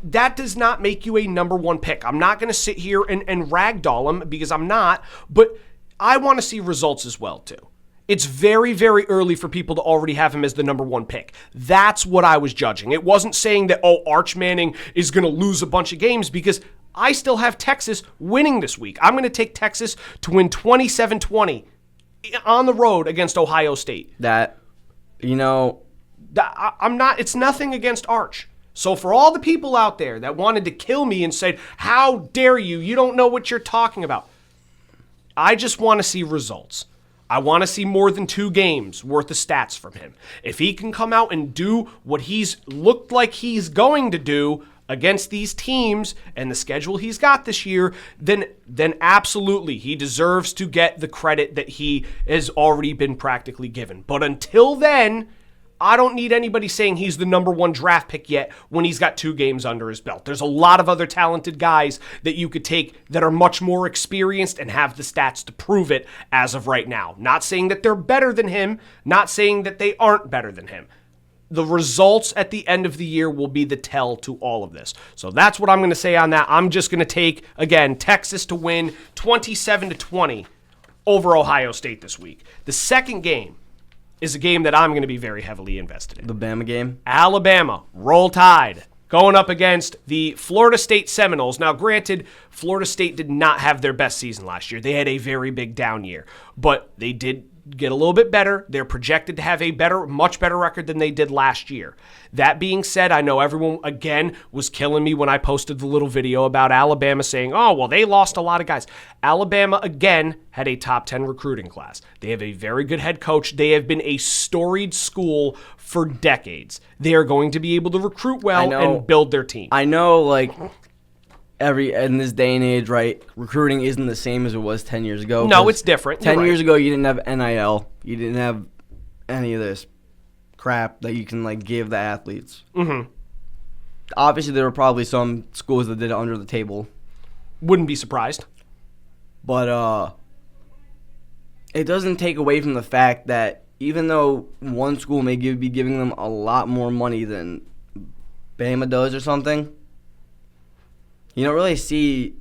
That does not make you a number 1 pick. I'm not going to sit here and ragdoll him because I'm not, but I want to see results as well, too. It's very, very early for people to already have him as the number 1 pick. That's what I was judging. It wasn't saying that, Arch Manning is going to lose a bunch of games, because I still have Texas winning this week. I'm going to take Texas to win 27-20. On the road against Ohio State. I'm not, it's nothing against Arch. So for all the people out there that wanted to kill me and said, how dare you, you don't know what you're talking about. I just want to see results. I want to see more than 2 games worth of stats from him. If he can come out and do what he's looked like he's going to do against these teams and the schedule he's got this year, then absolutely he deserves to get the credit that he has already been practically given. But until then, I don't need anybody saying he's the number 1 draft pick yet when he's got 2 games under his belt. There's a lot of other talented guys that you could take that are much more experienced and have the stats to prove it as of right now. Not saying that they're better than him, not saying that they aren't better than him. The results at the end of the year will be the tell to all of this. So that's what I'm going to say on that. I'm just going to take, again, Texas to win 27-20 over Ohio State this week. The second game is a game that I'm going to be very heavily invested in. The Bama game? Alabama, Roll Tide, going up against the Florida State Seminoles. Now, granted, Florida State did not have their best season last year. They had a very big down year, but they did get a little bit better. They're projected to have a much better record than they did last year. That being said, I know everyone, again, was killing me when I posted the little video about Alabama saying, oh, well, they lost a lot of guys. Alabama, again, had a top 10 recruiting class. They have a very good head coach. They have been a storied school for decades. They are going to be able to recruit well and build their team. I know, in this day and age, right, recruiting isn't the same as it was 10 years ago. No, it's different. 10 years ago, you didn't have NIL. You didn't have any of this crap that you can, give the athletes. Mm-hmm. Obviously, there were probably some schools that did it under the table. Wouldn't be surprised. But it doesn't take away from the fact that even though one school may be giving them a lot more money than Bama does or something, you don't really see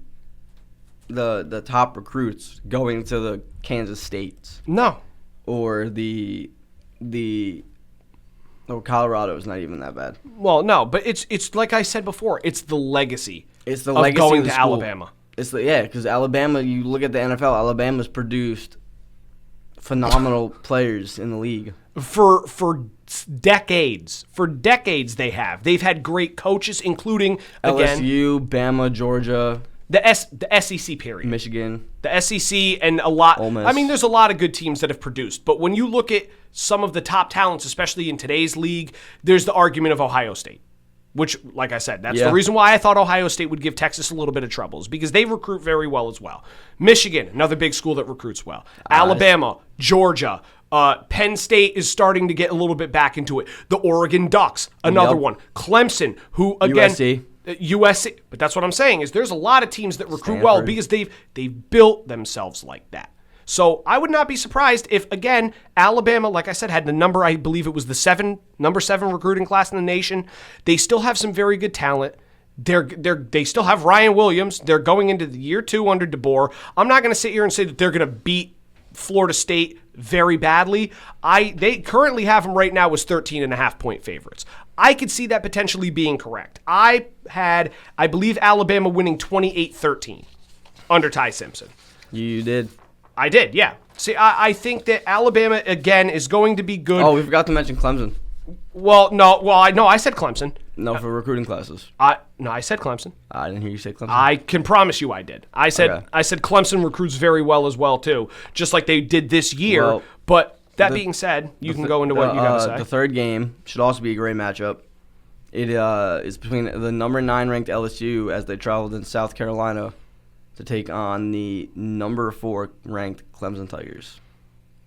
the top recruits going to the Kansas States. No. Or Colorado is not even that bad. Well, no, but it's like I said before, it's the legacy. It's the of legacy going of the to school. Alabama. Because Alabama, you look at the NFL, Alabama's produced phenomenal players in the league. For decades. For decades they have. They've had great coaches, including, again, LSU, Bama, Georgia. The SEC period. Michigan. The SEC and a lot. Ole Miss. I mean, there's a lot of good teams that have produced. But when you look at some of the top talents, especially in today's league, there's the argument of Ohio State. Which, like I said, that's the reason why I thought Ohio State would give Texas a little bit of trouble, is because they recruit very well as well. Michigan, another big school that recruits well. Alabama, Georgia, Penn State is starting to get a little bit back into it. The Oregon Ducks, another one. Clemson, who, again... USC, but that's what I'm saying is there's a lot of teams that recruit well because they've built themselves like that. So I would not be surprised if, again, Alabama, like I said, had the number, I believe it was the number 7 recruiting class in the nation. They still have some very good talent. They still have Ryan Williams. They're going into the year 2 under DeBoer. I'm not going to sit here and say that they're going to beat Florida State very badly. They currently have them right now as 13.5-point favorites. I could see that potentially being correct. I believe, Alabama winning 28-13 under Ty Simpson. You did. I did, yeah. See, I think that Alabama, again, is going to be good. Oh, we forgot to mention Clemson. I said Clemson. No, for recruiting classes. I said Clemson. I didn't hear you say Clemson. I can promise you I did. I said Okay. Clemson recruits very well as well, too, just like they did this year. Well, but that being said, you can go into what you got to say. The third game should also be a great matchup. It is between the number 9 ranked LSU as they traveled in South Carolina to take on the number 4 ranked Clemson Tigers.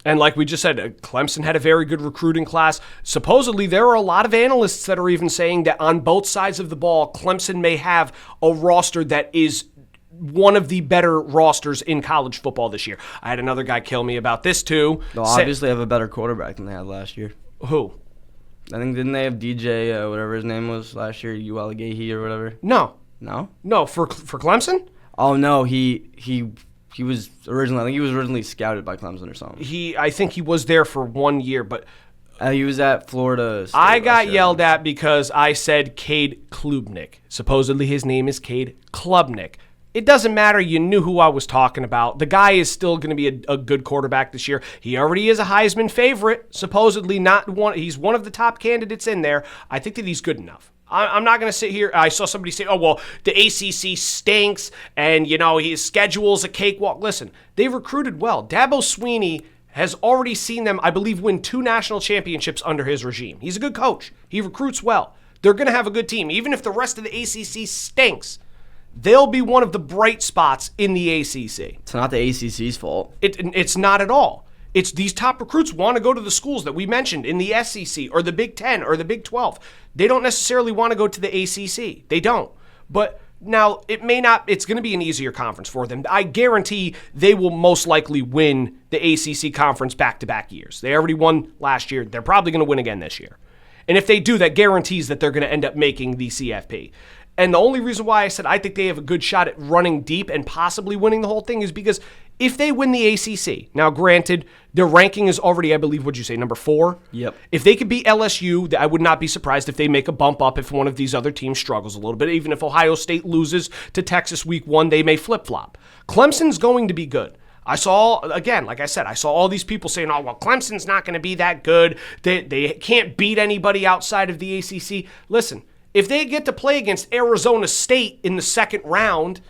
And like we just said, Clemson had a very good recruiting class. Supposedly, there are a lot of analysts that are even saying that on both sides of the ball, Clemson may have a roster that is one of the better rosters in college football this year. I had another guy kill me about this, too. They'll obviously have a better quarterback than they had last year. Who? I think, didn't they have DJ, whatever his name was last year, Ualigahi or whatever? No. No, for Clemson? Oh, no, he was originally, I think he was originally scouted by Clemson or something. I think he was there for 1 year, but he was at Florida State. I got yelled at because I said Cade Klubnik. Supposedly his name is Cade Klubnik. It doesn't matter. You knew who I was talking about. The guy is still going to be a good quarterback this year. He already is a Heisman favorite. Supposedly not one. He's one of the top candidates in there. I think that he's good enough. I'm not going to sit here. I saw somebody say, oh, well, the ACC stinks and, his schedule's a cakewalk. Listen, they recruited well. Dabo Swinney has already seen them, I believe, win 2 national championships under his regime. He's a good coach. He recruits well. They're going to have a good team. Even if the rest of the ACC stinks, they'll be one of the bright spots in the ACC. It's not the ACC's fault. It's not at all. It's these top recruits want to go to the schools that we mentioned in the SEC or the Big 10 or the Big 12. They don't necessarily want to go to the ACC. They don't. But now it's going to be an easier conference for them. I guarantee they will most likely win the ACC conference back-to-back years. They already won last year. They're probably going to win again this year. And if they do, that guarantees that they're going to end up making the CFP. And the only reason why I said I think they have a good shot at running deep and possibly winning the whole thing is because if they win the ACC, now granted, their ranking is already, I believe, what'd you say, number 4? Yep. If they could beat LSU, I would not be surprised if they make a bump up if one of these other teams struggles a little bit. Even if Ohio State loses to Texas week 1, they may flip-flop. Clemson's going to be good. I saw, again, like I said, I saw all these people saying, oh, well, Clemson's not going to be that good. They can't beat anybody outside of the ACC. Listen, if they get to play against Arizona State in the second round,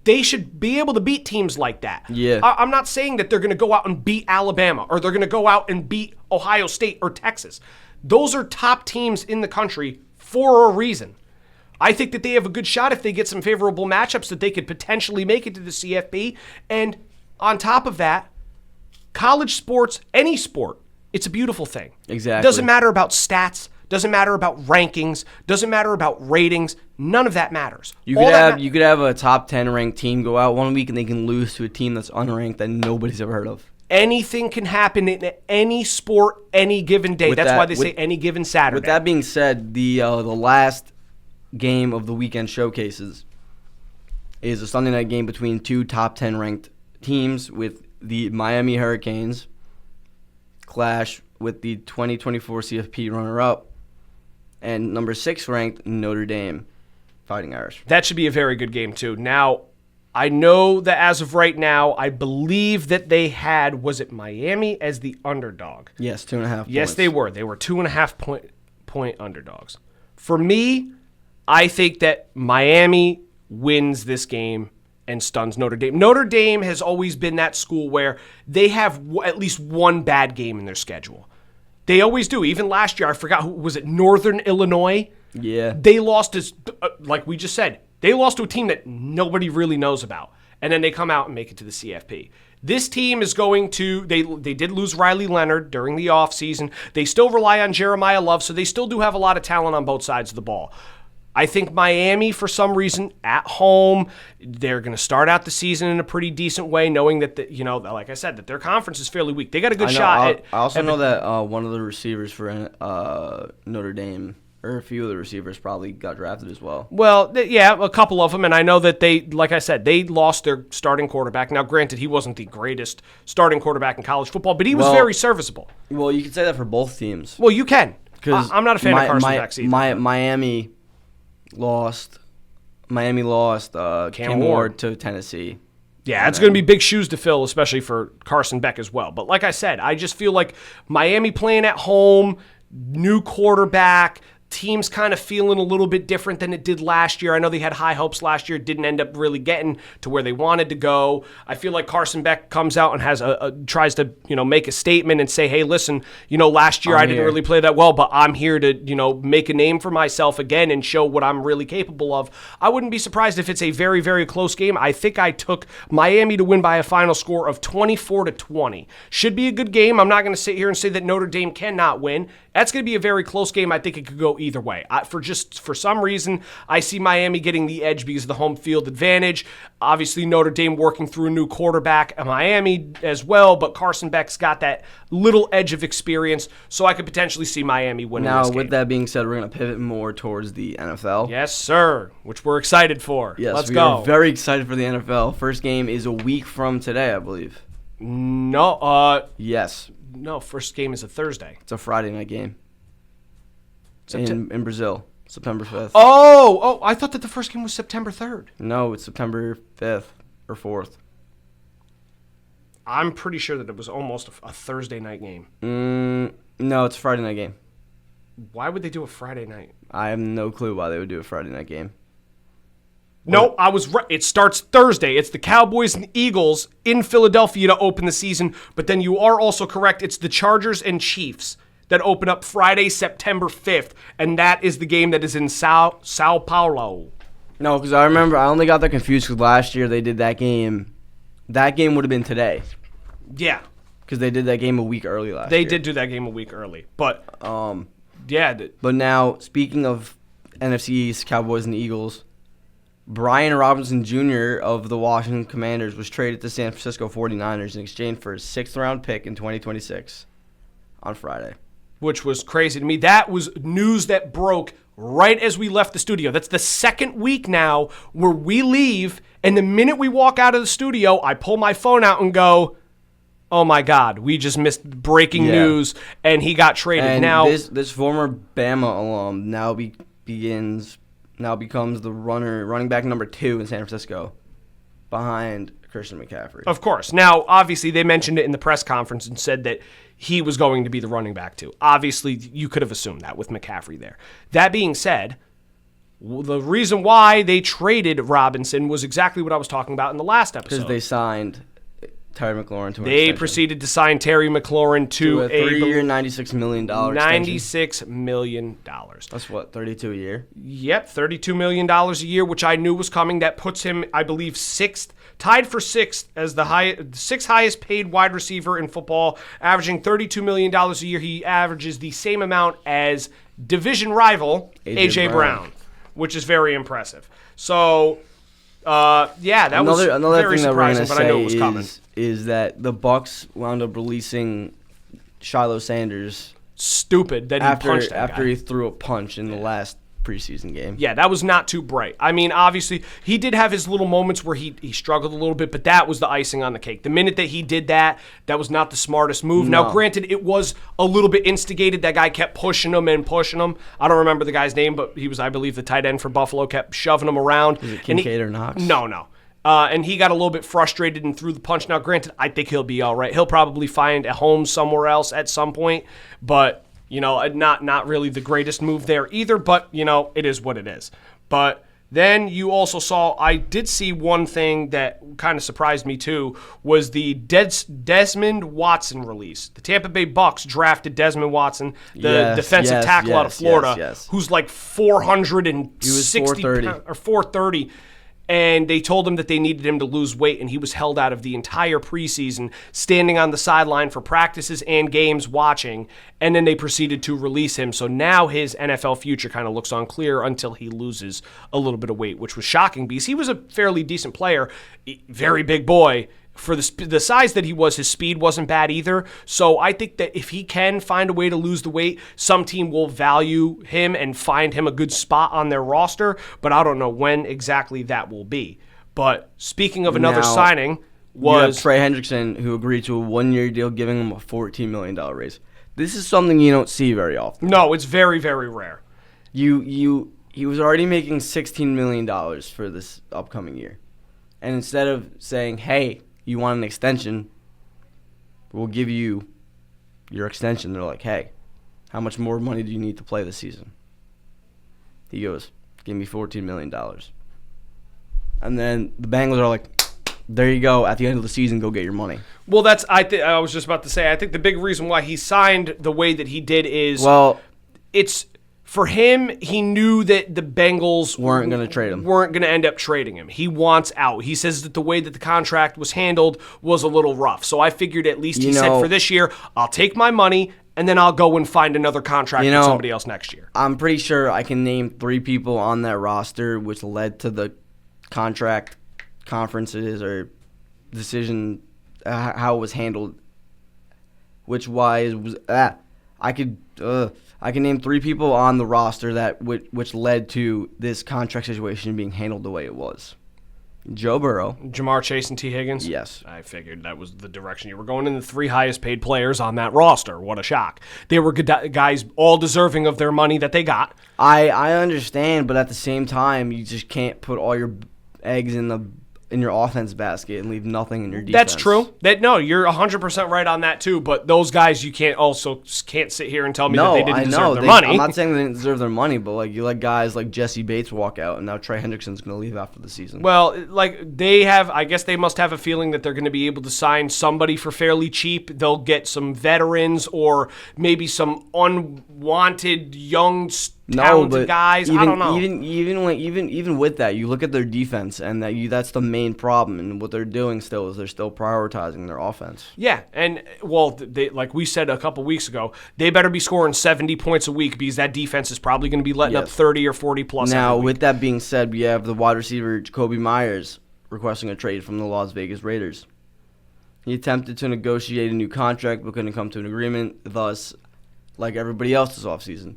they should be able to beat teams like that. Yeah. I'm not saying that they're going to go out and beat Alabama or they're going to go out and beat Ohio State or Texas. Those are top teams in the country for a reason. I think that they have a good shot if they get some favorable matchups that they could potentially make it to the CFP. And on top of that, college sports, any sport, it's a beautiful thing. Exactly. It doesn't matter about stats. Doesn't matter about rankings. Doesn't matter about ratings. None of that matters. You could have a top 10 ranked team go out one week and they can lose to a team that's unranked that nobody's ever heard of. Anything can happen in any sport, any given day. That's why they say any given Saturday. With that being said, the last game of the weekend showcases is a Sunday night game between 2 top 10 ranked teams, with the Miami Hurricanes clash with the 2024 CFP runner-up and number 6 ranked Notre Dame Fighting Irish. That should be a very good game, too. Now, I know that as of right now, I believe that they had, was it Miami as the underdog? Yes, 2.5 points. Yes, they were. They were 2.5 point underdogs. For me, I think that Miami wins this game and stuns Notre Dame. Notre Dame has always been that school where they have at least one bad game in their schedule. They always do. Even last year, I forgot who was it, Northern Illinois? Yeah. They lost, like we just said, they lost to a team that nobody really knows about. And then they come out and make it to the CFP. This team is going to, they did lose Riley Leonard during the offseason. They still rely on Jeremiah Love, so they still do have a lot of talent on both sides of the ball. I think Miami, for some reason, at home, they're going to start out the season in a pretty decent way, knowing that, like I said, that their conference is fairly weak. They got a good shot. I also know that one of the receivers for Notre Dame, or a few of the receivers, probably got drafted as well. Well, yeah, a couple of them, and I know that they, like I said, they lost their starting quarterback. Now, granted, he wasn't the greatest starting quarterback in college football, but he was very serviceable. Well, you can say that for both teams. Well, you can. I'm not a fan of Carson Beck either. Miami lost Cam Ward to Tennessee. Yeah, it's going to be big shoes to fill, especially for Carson Beck as well. But like I said, I just feel like Miami playing at home, new quarterback, team's kind of feeling a little bit different than it did last year. I know they had high hopes last year, didn't end up really getting to where they wanted to go. I feel like Carson Beck comes out and has tries to, make a statement and say, hey, listen, last year I didn't really play that well, but I'm here to, make a name for myself again and show what I'm really capable of. I wouldn't be surprised if it's a very, very close game. I think I took Miami to win by a final score of 24-20. Should be a good game. I'm not going to sit here and say that Notre Dame cannot win. That's going to be a very close game. I think it could go either way. For some reason, I see Miami getting the edge because of the home field advantage. Obviously, Notre Dame working through a new quarterback, Miami as well, but Carson Beck's got that little edge of experience, so I could potentially see Miami winning this game. Now, with that being said, we're going to pivot more towards the NFL. Yes, sir, which we're excited for. Yes, Let's we go. are very excited for the NFL. First game is a week from today, I believe. No. Yes. No, first game is a Thursday. It's a Friday night game. In Brazil, September 5th. Oh, I thought that the first game was September 3rd. No, it's September 5th or 4th. I'm pretty sure that it was almost a Thursday night game. No, it's a Friday night game. Why would they do a Friday night? I have no clue why they would do a Friday night game. No, I was right. It starts Thursday. It's the Cowboys and Eagles in Philadelphia to open the season, but then you are also correct. It's the Chargers and Chiefs that open up Friday, September 5th, and that is the game that is in Sao Paulo. No, because I remember I only got that confused because last year they did that game. That game would have been today. Yeah. Because they did that game a week early last year. They did do that game a week early, but yeah. But now, speaking of NFC East, Cowboys and Eagles, Brian Robinson Jr. of the Washington Commanders was traded to San Francisco 49ers in exchange for a 6th-round pick in 2026 on Friday. Which was crazy to me. That was news that broke right as we left the studio. That's the second week now where we leave, and the minute we walk out of the studio, I pull my phone out and go, oh my God, we just missed breaking news, and he got traded. And now this former Bama alum now becomes the running back number 2 in San Francisco, behind Christian McCaffrey. Of course. Now, obviously, they mentioned it in the press conference and said that he was going to be the running back too. Obviously, you could have assumed that with McCaffrey there. That being said, the reason why they traded Robinson was exactly what I was talking about in the last episode. Because they signed Terry McLaurin to an They extension. Proceeded to sign Terry McLaurin to a 3-year, $96 million $96 million. That's what, $32 a year? Yep, $32 million a year, which I knew was coming. That puts him, I believe, tied for sixth as the sixth highest paid wide receiver in football, averaging $32 million a year. He averages the same amount as division rival A.J. Brown, which is very impressive. So, that was very surprising, but I knew it was coming. Is that the Bucs wound up releasing Shiloh Sanders. Stupid that he punched that after guy. He threw a punch in the last preseason game. Yeah, that was not too bright. I mean, obviously, he did have his little moments where he struggled a little bit, but that was the icing on the cake. The minute that he did that, that was not the smartest move. No. Now, granted, it was a little bit instigated. That guy kept pushing him and pushing him. I don't remember the guy's name, but he was, I believe, the tight end for Buffalo, kept shoving him around. Is it Kincaid or Knox? No. And he got a little bit frustrated and threw the punch. Now, granted, I think he'll be all right. He'll probably find a home somewhere else at some point, but not really the greatest move there either, but, it is what it is. But then you also I did see one thing that kind of surprised me too, was the Desmond Watson release. The Tampa Bay Bucks drafted Desmond Watson, the defensive tackle out of Florida, who's like 460 430. or 430. and they told him that they needed him to lose weight, and he was held out of the entire preseason, standing on the sideline for practices and games watching, and then they proceeded to release him. So now his NFL future kind of looks unclear until he loses a little bit of weight, which was shocking because he was a fairly decent player, very big boy. For the size that he was, his speed wasn't bad either. So I think that if he can find a way to lose the weight, some team will value him and find him a good spot on their roster. But I don't know when exactly that will be. But speaking of another signing, you have Trey Hendrickson, who agreed to a one-year deal, giving him a $14 million raise. This is something you don't see very often. No, it's very, very rare. He was already making $16 million for this upcoming year. And instead of saying, hey, you want an extension, we'll give you your extension. They're like, hey, how much more money do you need to play this season? He goes, give me $14 million. And then the Bengals are like, there you go. At the end of the season, go get your money. Well, I was just about to say, I think the big reason why he signed the way that he did is it's for him, he knew that the Bengals weren't going to trade him. Weren't going to end up trading him. He wants out. He says that the way that the contract was handled was a little rough. So I figured at least he said for this year, I'll take my money and then I'll go and find another contract with somebody else next year. I'm pretty sure I can name 3 people on that roster which led to the contract conferences or decision, how it was handled, which was I can name 3 people on the roster that which led to this contract situation being handled the way it was. Joe Burrow, Jamar Chase, and T. Higgins? Yes. I figured that was the direction you were going in. The 3 highest paid players on that roster. What a shock. They were guys all deserving of their money that they got. I understand, but at the same time, you just can't put all your eggs in your offense basket and leave nothing in your defense. That's true. No, you're 100% right on that too. But those guys, you can't sit here and tell me that they didn't deserve their money. I'm not saying they didn't deserve their money, but you let guys like Jesse Bates walk out, and now Trey Hendrickson's going to leave after the season. Well, I guess they must have a feeling that they're going to be able to sign somebody for fairly cheap. They'll get some veterans or maybe some unwanted young talented guys. I don't know. Even with that, you look at their defense, and that's the main problem. And what they're doing still is they're still prioritizing their offense. Yeah, and they, like we said a couple weeks ago, they better be scoring 70 points a week because that defense is probably going to be letting up 30 or 40 plus. Now, with that being said, we have the wide receiver Jacoby Myers requesting a trade from the Las Vegas Raiders. He attempted to negotiate a new contract but couldn't come to an agreement. Thus, like everybody else this offseason.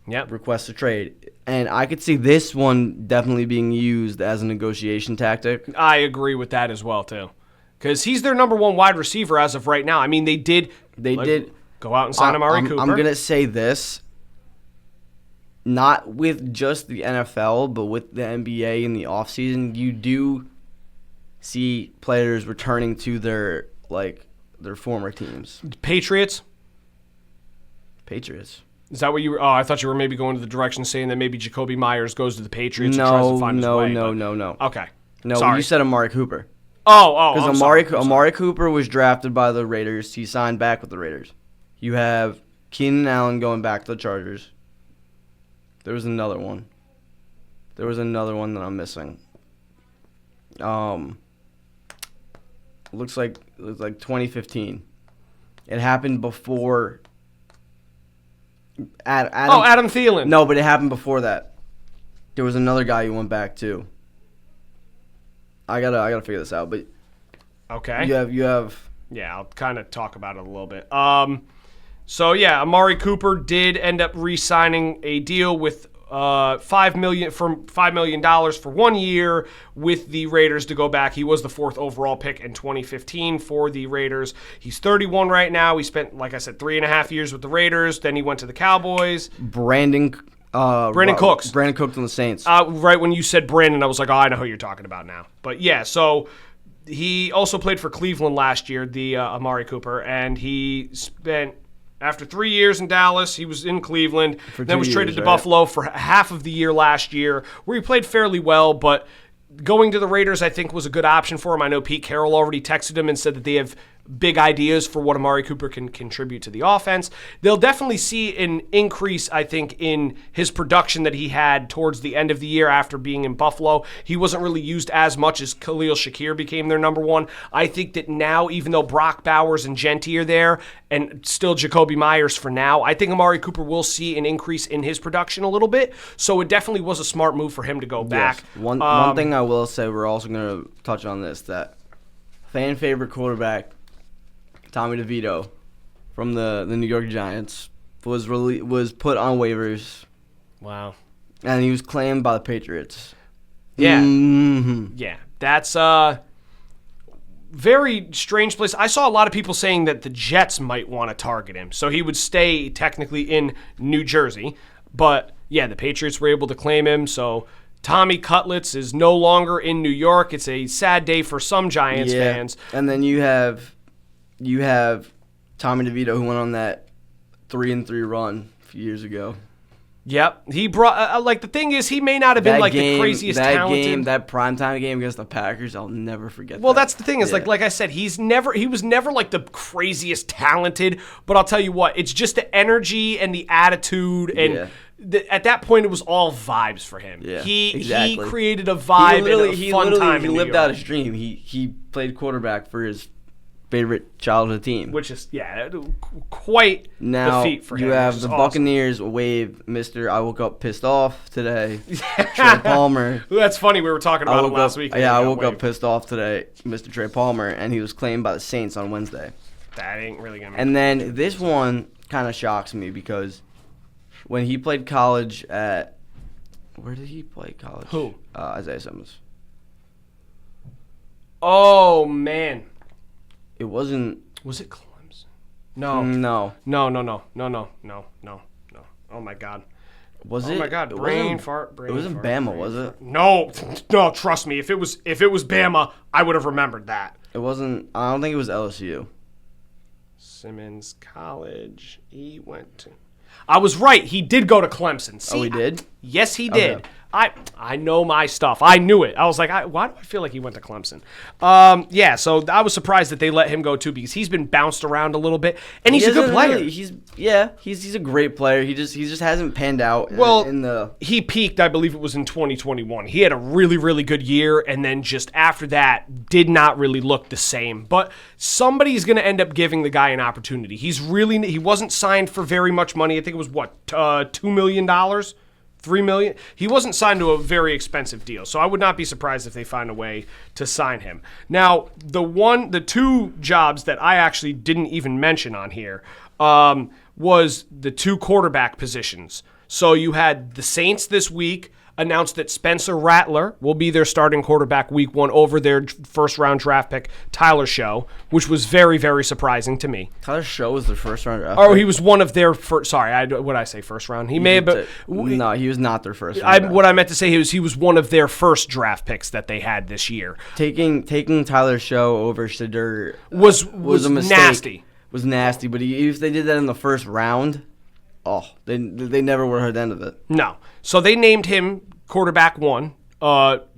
Yep. Request a trade. And I could see this one definitely being used as a negotiation tactic. I agree with that as well, too. Because he's their number 1 wide receiver as of right now. I mean, they did go out and sign Amari Cooper. I'm going to say this. Not with just the NFL, but with the NBA in the offseason, you do see players returning to their former teams. Patriots? Is that what you were? Oh, I thought you were maybe going to the direction saying that maybe Jacoby Myers goes to the Patriots and tries to find his way. No. Okay. No, sorry. You said Amari Cooper. Oh. Because Amari Cooper was drafted by the Raiders. He signed back with the Raiders. You have Keenan Allen going back to the Chargers. There was another one. That I'm missing. Looks like 2015. It happened before. Adam Thielen. No, but it happened before that. There was another guy who went back too. I gotta figure this out, but okay. You have. Yeah, I'll kind of talk about it a little bit. So yeah, Amari Cooper did end up re-signing a deal with $5 million for 1 year with the Raiders to go back. He was the 4th overall pick in 2015 for the Raiders. He's 31 right now. He spent, like I said, 3.5 years with the Raiders. Then he went to the Cowboys. Brandon Cooks. Brandon Cooks on the Saints. Right when you said Brandon, I was like, oh, I know who you're talking about now. But yeah, so he also played for Cleveland last year, the Amari Cooper, and he spent. After 3 years in Dallas, he was in Cleveland, then was traded to Buffalo for half of the year last year, where he played fairly well, but going to the Raiders, I think, was a good option for him. I know Pete Carroll already texted him and said that they have big ideas for what Amari Cooper can contribute to the offense. They'll definitely see an increase, I think, in his production that he had towards the end of the year after being in Buffalo. He wasn't really used as much as Khalil Shakir became their number one. I think that now, even though Brock Bowers and Genty are there, and still Jacoby Myers for now, I think Amari Cooper will see an increase in his production a little bit. So it definitely was a smart move for him to go back. One thing I will say, we're also going to touch on this, that fan favorite quarterback Tommy DeVito from the New York Giants was put on waivers. Wow. And he was claimed by the Patriots. Yeah. Mm-hmm. Yeah. That's a very strange place. I saw a lot of people saying that the Jets might want to target him. So he would stay technically in New Jersey. But, yeah, the Patriots were able to claim him. So Tommy Cutlets is no longer in New York. It's a sad day for some Giants fans. And then you have Tommy DeVito, who went on that 3-3 run a few years ago. Yep. He brought, the thing is, he may not have been, the craziest talented. That primetime game against the Packers, I'll never forget Well, that. that's the thing is, like I said, he was never, the craziest talented, but I'll tell you what, it's just the energy and the attitude, and at that point, it was all vibes for him. Yeah, He exactly. created a vibe and a fun time in New lived York. out his dream. He played quarterback for his favorite childhood team. Which is, quite the feat for him. Now, you have the Buccaneers wave Mr. I woke up pissed off today, Trey Palmer. That's funny. We were talking about it last week. Yeah, I woke up pissed off today, Mr. Trey Palmer, and he was claimed by the Saints on Wednesday. That ain't really going to And then this one kind of shocks me because when he played college at – where did he play college? Who? Isaiah Simmons. Oh, man. It wasn't. Was it Clemson? No. No. No. Oh my God. Was it? Oh my God. Brain fart. It wasn't Bama, was it? No. Trust me. If it was Bama, I would have remembered that. It wasn't. I don't think it was LSU. Simmons College. He went to. I was right. He did go to Clemson. See, he did? Yes, he did. Okay. I know my stuff. I knew it. I was like, why do I feel like he went to Clemson? So I was surprised that they let him go too because he's been bounced around a little bit, and he's a good player. He's a great player. He just hasn't panned out. He peaked, I believe it was in 2021. He had a really, really good year, and then just after that, did not really look the same. But somebody's going to end up giving the guy an opportunity. He wasn't signed for very much money. I think it was $2 million. $3 million. He wasn't signed to a very expensive deal, so I would not be surprised if they find a way to sign him. Now, the two jobs that I actually didn't even mention on here was the two quarterback positions. So you had the Saints this week announced that Spencer Rattler will be their starting quarterback week 1 over their first-round draft pick, Tyler Show, which was very, very surprising to me. Tyler Show was their first-round draft pick? Oh, he was one of their first – sorry, what did I say, first round? He may have been – No, he was not their first round. What I meant to say is he was one of their first draft picks that they had this year. Taking Tyler Show over Shedeur was a mistake. Nasty. Was nasty, but if they did that in the first round, they never would have heard the end of it. No. So they named him quarterback 1,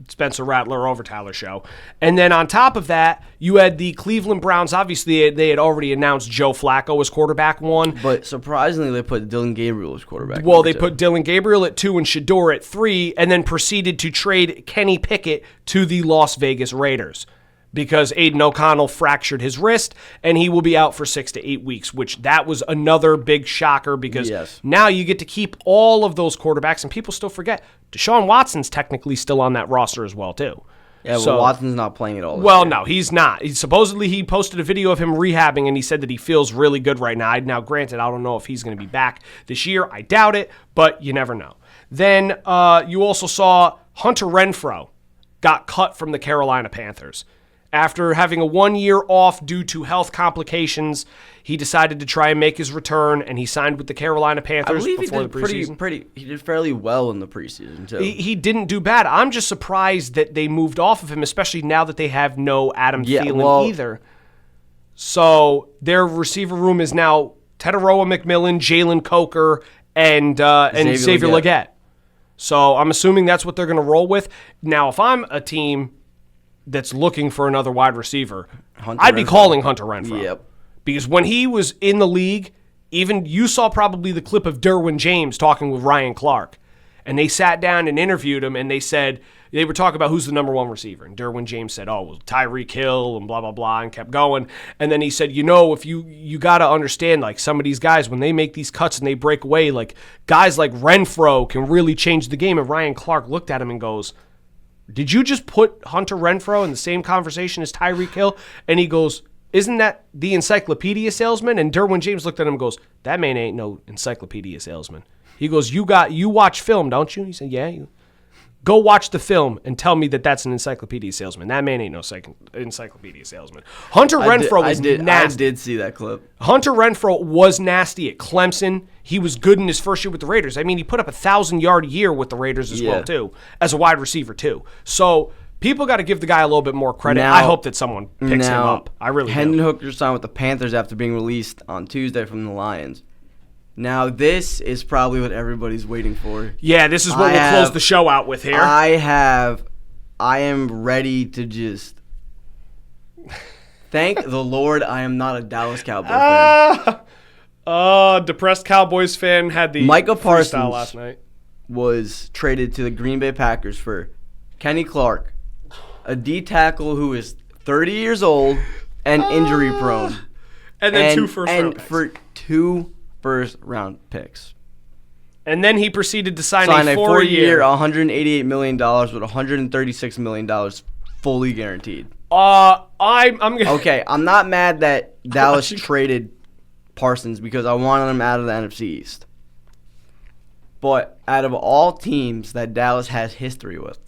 Spencer Rattler over Tyler Show. And then on top of that, you had the Cleveland Browns. Obviously, they had already announced Joe Flacco as quarterback 1. But surprisingly, they put Dylan Gabriel as quarterback. Well, they put Dylan Gabriel at 2 and Shedeur at 3, and then proceeded to trade Kenny Pickett to the Las Vegas Raiders, because Aiden O'Connell fractured his wrist, and he will be out for 6 to 8 weeks, which that was another big shocker because now you get to keep all of those quarterbacks, and people still forget Deshaun Watson's technically still on that roster as well, too. Yeah, well, Watson's not playing at all. Well, no, he's not. Supposedly, he posted a video of him rehabbing, and he said that he feels really good right now. Now, granted, I don't know if he's going to be back this year. I doubt it, but you never know. Then you also saw Hunter Renfrow got cut from the Carolina Panthers. After having a 1 year off due to health complications, he decided to try and make his return, and he signed with the Carolina Panthers before the preseason. He did fairly well in the preseason, too. He didn't do bad. I'm just surprised that they moved off of him, especially now that they have no Adam Thielen either. So their receiver room is now Tedoroa McMillan, Jalen Coker, and Xavier Legette. So I'm assuming that's what they're going to roll with. Now, if I'm a team that's looking for another wide receiver, Hunter I'd be Renfrow. calling Hunter Renfrow. Yep. Because when he was in the league, even you saw probably the clip of Derwin James talking with Ryan Clark. And they sat down and interviewed him, and they were talking about who's the number one receiver. And Derwin James said, well, Tyreek Hill and blah, blah, blah, and kept going. And then he said, if you got to understand, like, some of these guys, when they make these cuts and they break away, like, guys like Renfrow can really change the game. And Ryan Clark looked at him and goes, did you just put Hunter Renfrow in the same conversation as Tyreek Hill? And he goes, isn't that the encyclopedia salesman? And Derwin James looked at him and goes, that man ain't no encyclopedia salesman. He goes, you watch film, don't you? He said, yeah. Go watch the film and tell me that that's an encyclopedia salesman. That man ain't no encyclopedia salesman. Hunter Renfrow was nasty. I did see that clip. Hunter Renfrow was nasty at Clemson. He was good in his first year with the Raiders. I mean, he put up 1,000-yard year with the Raiders as well, too, as a wide receiver, too. So people got to give the guy a little bit more credit. I hope that someone picks him up. I really do. Hendon Hooker signed with the Panthers after being released on Tuesday from the Lions. Now, this is probably what everybody's waiting for. Yeah, this is what we'll close the show out with here. I am ready to just thank the Lord I am not a Dallas Cowboy fan. Depressed Cowboys fan had the Micah freestyle Parsons last night. Was traded to the Green Bay Packers for Kenny Clark, a D tackle who is 30 years old and injury prone. And then 2 first-round picks. For 2 first-round picks. And then he proceeded to sign a a 4-year, $188 million with $136 million fully guaranteed. I'm gonna. Okay, I'm not mad that Dallas traded Parsons because I wanted him out of the NFC East. But out of all teams that Dallas has history with,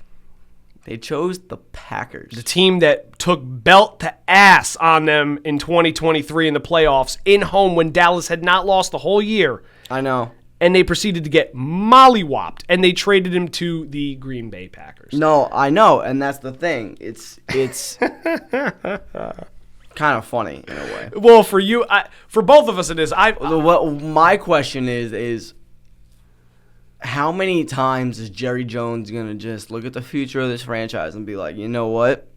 they chose the Packers. The team that took belt to ass on them in 2023 in the playoffs in home when Dallas had not lost the whole year. I know. And they proceeded to get mollywopped, and they traded him to the Green Bay Packers. No, I know, and that's the thing. It's kind of funny in a way. Well, for you, for both of us, it is. What my question is how many times is Jerry Jones going to just look at the future of this franchise and be like, you know what?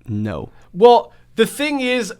No. Well, the thing is,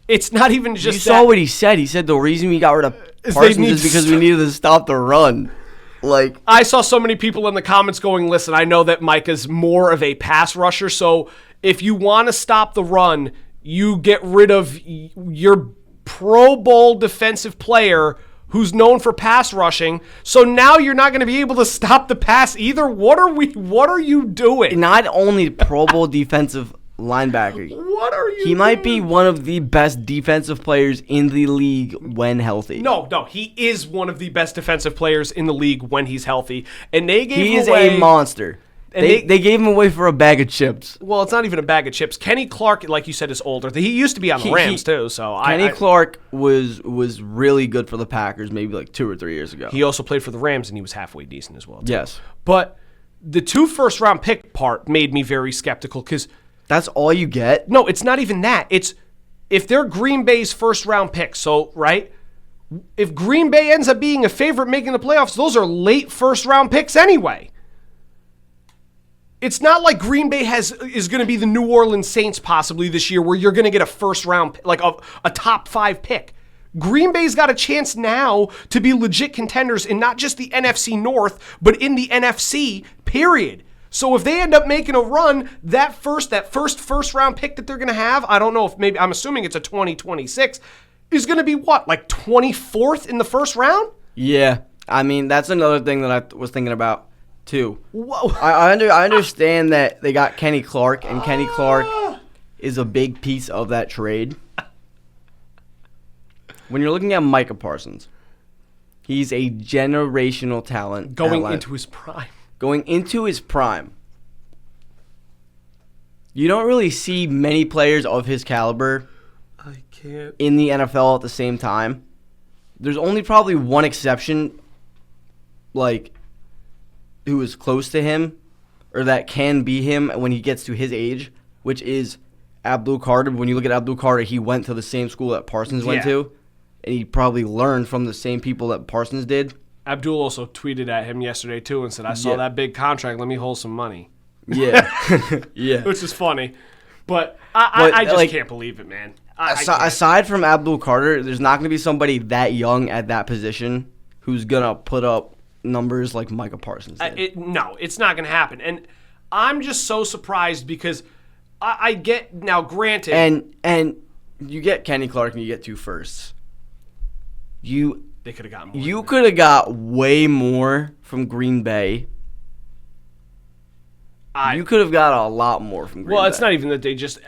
it's not even just You saw what he said. He said the reason we got rid of Parsons is because we needed to stop the run. Like, I saw so many people in the comments going, listen, I know that Micah's more of a pass rusher, so if you want to stop the run, you get rid of your Pro Bowl defensive player who's known for pass rushing. So now you're not going to be able to stop the pass either. What are you doing? Not only Pro Bowl defensive linebacker. What are you He doing? might be one of the best defensive players in the league when healthy. No, he is one of the best defensive players in the league when he's healthy. And they gave He him is away. a monster. They gave him away for a bag of chips. Well, it's not even a bag of chips. Kenny Clark, like you said, is older. He used to be on the Rams, too. So Kenny Clark was really good for the Packers maybe like 2 or 3 years ago. He also played for the Rams, and he was halfway decent as well, too. Yes. But the 2 first-round pick part made me very skeptical because that's all you get? No, it's not even that. It's if they're Green Bay's first-round pick, so, right? If Green Bay ends up being a favorite making the playoffs, those are late first-round picks anyway. It's not like Green Bay is going to be the New Orleans Saints possibly this year where you're going to get a first-round, like a top 5 pick. Green Bay's got a chance now to be legit contenders in not just the NFC North, but in the NFC, period. So if they end up making a run, that first round pick that they're going to have, I don't know if maybe, I'm assuming it's a 2026, is going to be what, like 24th in the first round? Yeah. I mean, that's another thing that I was thinking about, too. Whoa. I understand that they got Kenny Clark, and Kenny Clark is a big piece of that trade. When you're looking at Micah Parsons, he's a generational talent. Going into his prime. Going into his prime. You don't really see many players of his caliber in the NFL at the same time. There's only probably one exception, like, who is close to him, or that can be him when he gets to his age, which is Abdul Carter. When you look at Abdul Carter, he went to the same school that Parsons went to, and he probably learned from the same people that Parsons did. Abdul also tweeted at him yesterday, too, and said, I saw that big contract. Let me hold some money. Yeah. Yeah. Which is funny. But I just can't believe it, man. Aside from Abdul Carter, there's not going to be somebody that young at that position who's going to put up numbers like Micah Parsons did. No, it's not going to happen. And I'm just so surprised because I get, now granted. And you get Kenny Clark and you get 2 firsts. They could have gotten more. You could have got way more from Green Bay. You could have got a lot more from Green Bay. Well, it's not even that they just,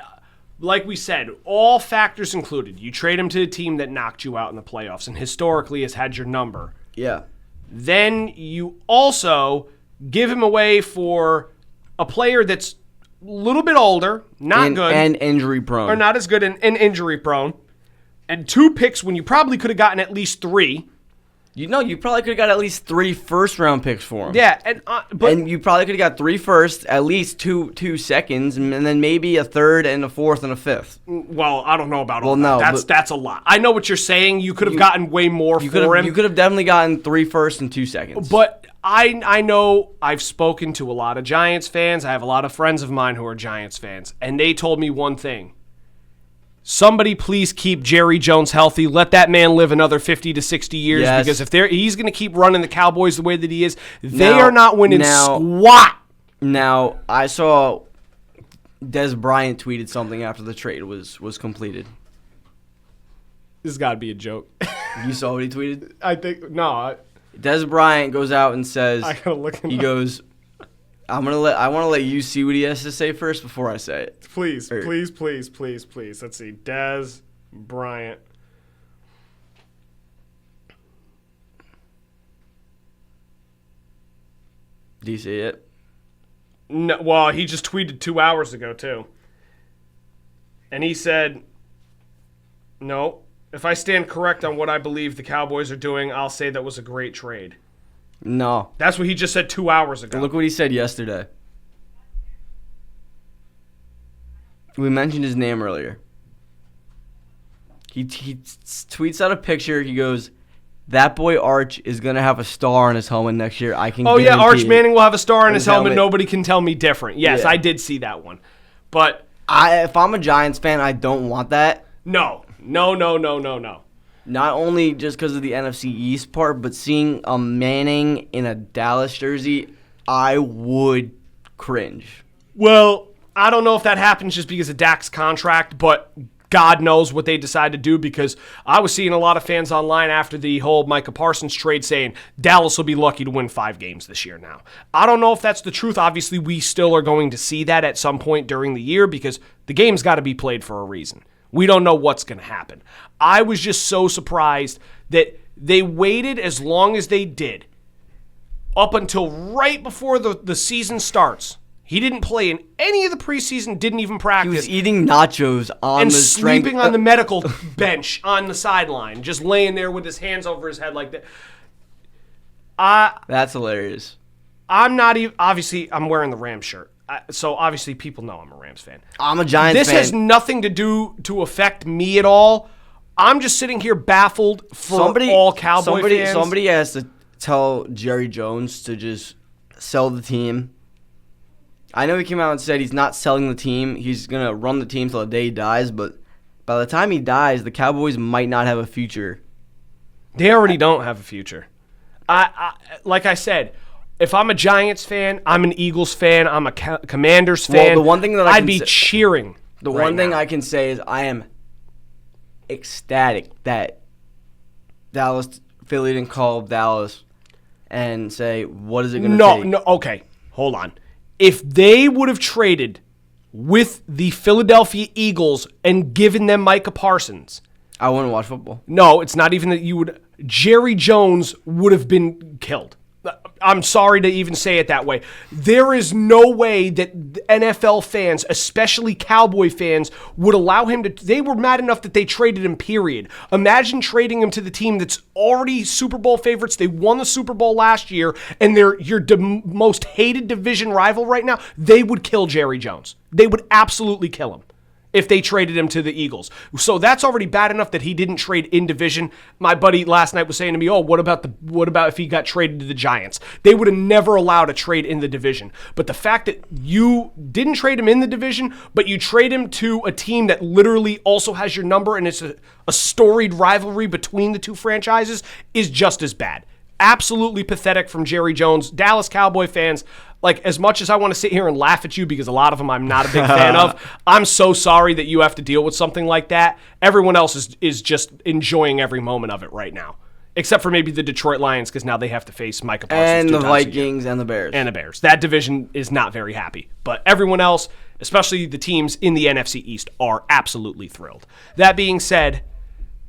like we said, all factors included. You trade him to a team that knocked you out in the playoffs and historically has had your number. Yeah. Then you also give him away for a player that's a little bit older, not good. And injury prone. Or not as good and injury prone. And 2 picks when you probably could have gotten at least 3. You probably could have got at least 3 first-round picks for him. Yeah, and you probably could have got 3 firsts, at least two seconds, and then maybe a third and a fourth and a fifth. Well, I don't know about all that. That's a lot. I know what you're saying. You could have gotten way more for him. You could have definitely gotten 3 firsts and 2 seconds. But I know I've spoken to a lot of Giants fans. I have a lot of friends of mine who are Giants fans, and they told me one thing. Somebody please keep Jerry Jones healthy. Let that man live another 50 to 60 years because if he's going to keep running the Cowboys the way that he is, they are not winning squat. Now, I saw Des Bryant tweeted something after the trade was completed. This has got to be a joke. You saw what he tweeted? I think no. Des Bryant goes out and says, I gotta look. He goes, I want to let you see what he has to say first before I say it. Please. Let's see. Des Bryant. Do you see it? No. Well, he just tweeted 2 hours ago too, and he said, "No. If I stand correct on what I believe the Cowboys are doing, I'll say that was a great trade." No. That's what he just said 2 hours ago. Look what he said yesterday. We mentioned his name earlier. He tweets out a picture. He goes, "That boy Arch is going to have a star on his helmet next year. I can guarantee Arch Manning will have a star on his helmet. helmet. Nobody can tell me different." Yes, Yeah. I did see that one. But if I'm a Giants fan, I don't want that. No. Not only just because of the NFC East part, but seeing a Manning in a Dallas jersey, I would cringe. Well, I don't know if that happens just because of Dak's contract, but God knows what they decide to do because I was seeing a lot of fans online after the whole Micah Parsons trade saying Dallas will be lucky to win 5 games this year now. I don't know if that's the truth. Obviously, we still are going to see that at some point during the year because the game's got to be played for a reason. We don't know what's going to happen. I was just so surprised that they waited as long as they did up until right before the season starts. He didn't play in any of the preseason, didn't even practice. He was eating nachos on the sleeping on the medical bench on the sideline, just laying there with his hands over his head like that. That's hilarious. I'm not even, obviously, I'm wearing the Rams shirt. So obviously people know I'm a Rams fan. I'm a Giants fan. This has nothing to affect me at all. I'm just sitting here baffled for all Cowboy fans. Somebody has to tell Jerry Jones to just sell the team. I know he came out and said he's not selling the team. He's going to run the team till the day he dies. But by the time he dies, the Cowboys might not have a future. They already don't have a future. Like I said, if I'm a Giants fan, I'm an Eagles fan, I'm a Commanders fan. Well, the one thing that I'd be cheering. The one thing I can say is I am ecstatic that Philly didn't call Dallas and say, what is it going to take? No, okay, hold on. If they would have traded with the Philadelphia Eagles and given them Micah Parsons, I wouldn't watch football. No, it's not even that you would. Jerry Jones would have been killed. I'm sorry to even say it that way. There is no way that NFL fans, especially Cowboy fans, would allow him to. They were mad enough that they traded him, period. Imagine trading him to the team that's already Super Bowl favorites. They won the Super Bowl last year, and they're your most hated division rival right now. They would kill Jerry Jones. They would absolutely kill him. if they traded him to the Eagles. So that's already bad enough that he didn't trade in division. My buddy last night was saying to me, what about if he got traded to the Giants? They would have never allowed a trade in the division. But the fact that you didn't trade him in the division, but you trade him to a team that literally also has your number and it's a storied rivalry between the two franchises is just as bad. Absolutely pathetic from Jerry Jones. Dallas Cowboy fans, like, as much as I want to sit here and laugh at you because a lot of them I'm not a big fan of, I'm so sorry that you have to deal with something like that. Everyone else is just enjoying every moment of it right now. Except for maybe the Detroit Lions, because now they have to face Micah Parsons. And the Vikings and the Bears. And the Bears. That division is not very happy. But everyone else, especially the teams in the NFC East, are absolutely thrilled. That being said,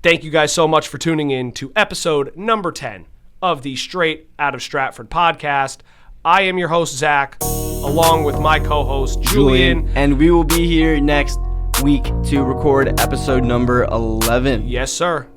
thank you guys so much for tuning in to episode number 10 of the Straight Out of Stratford podcast. I am your host, Zach, along with my co-host, Julian. And we will be here next week to record episode number 11. Yes, sir.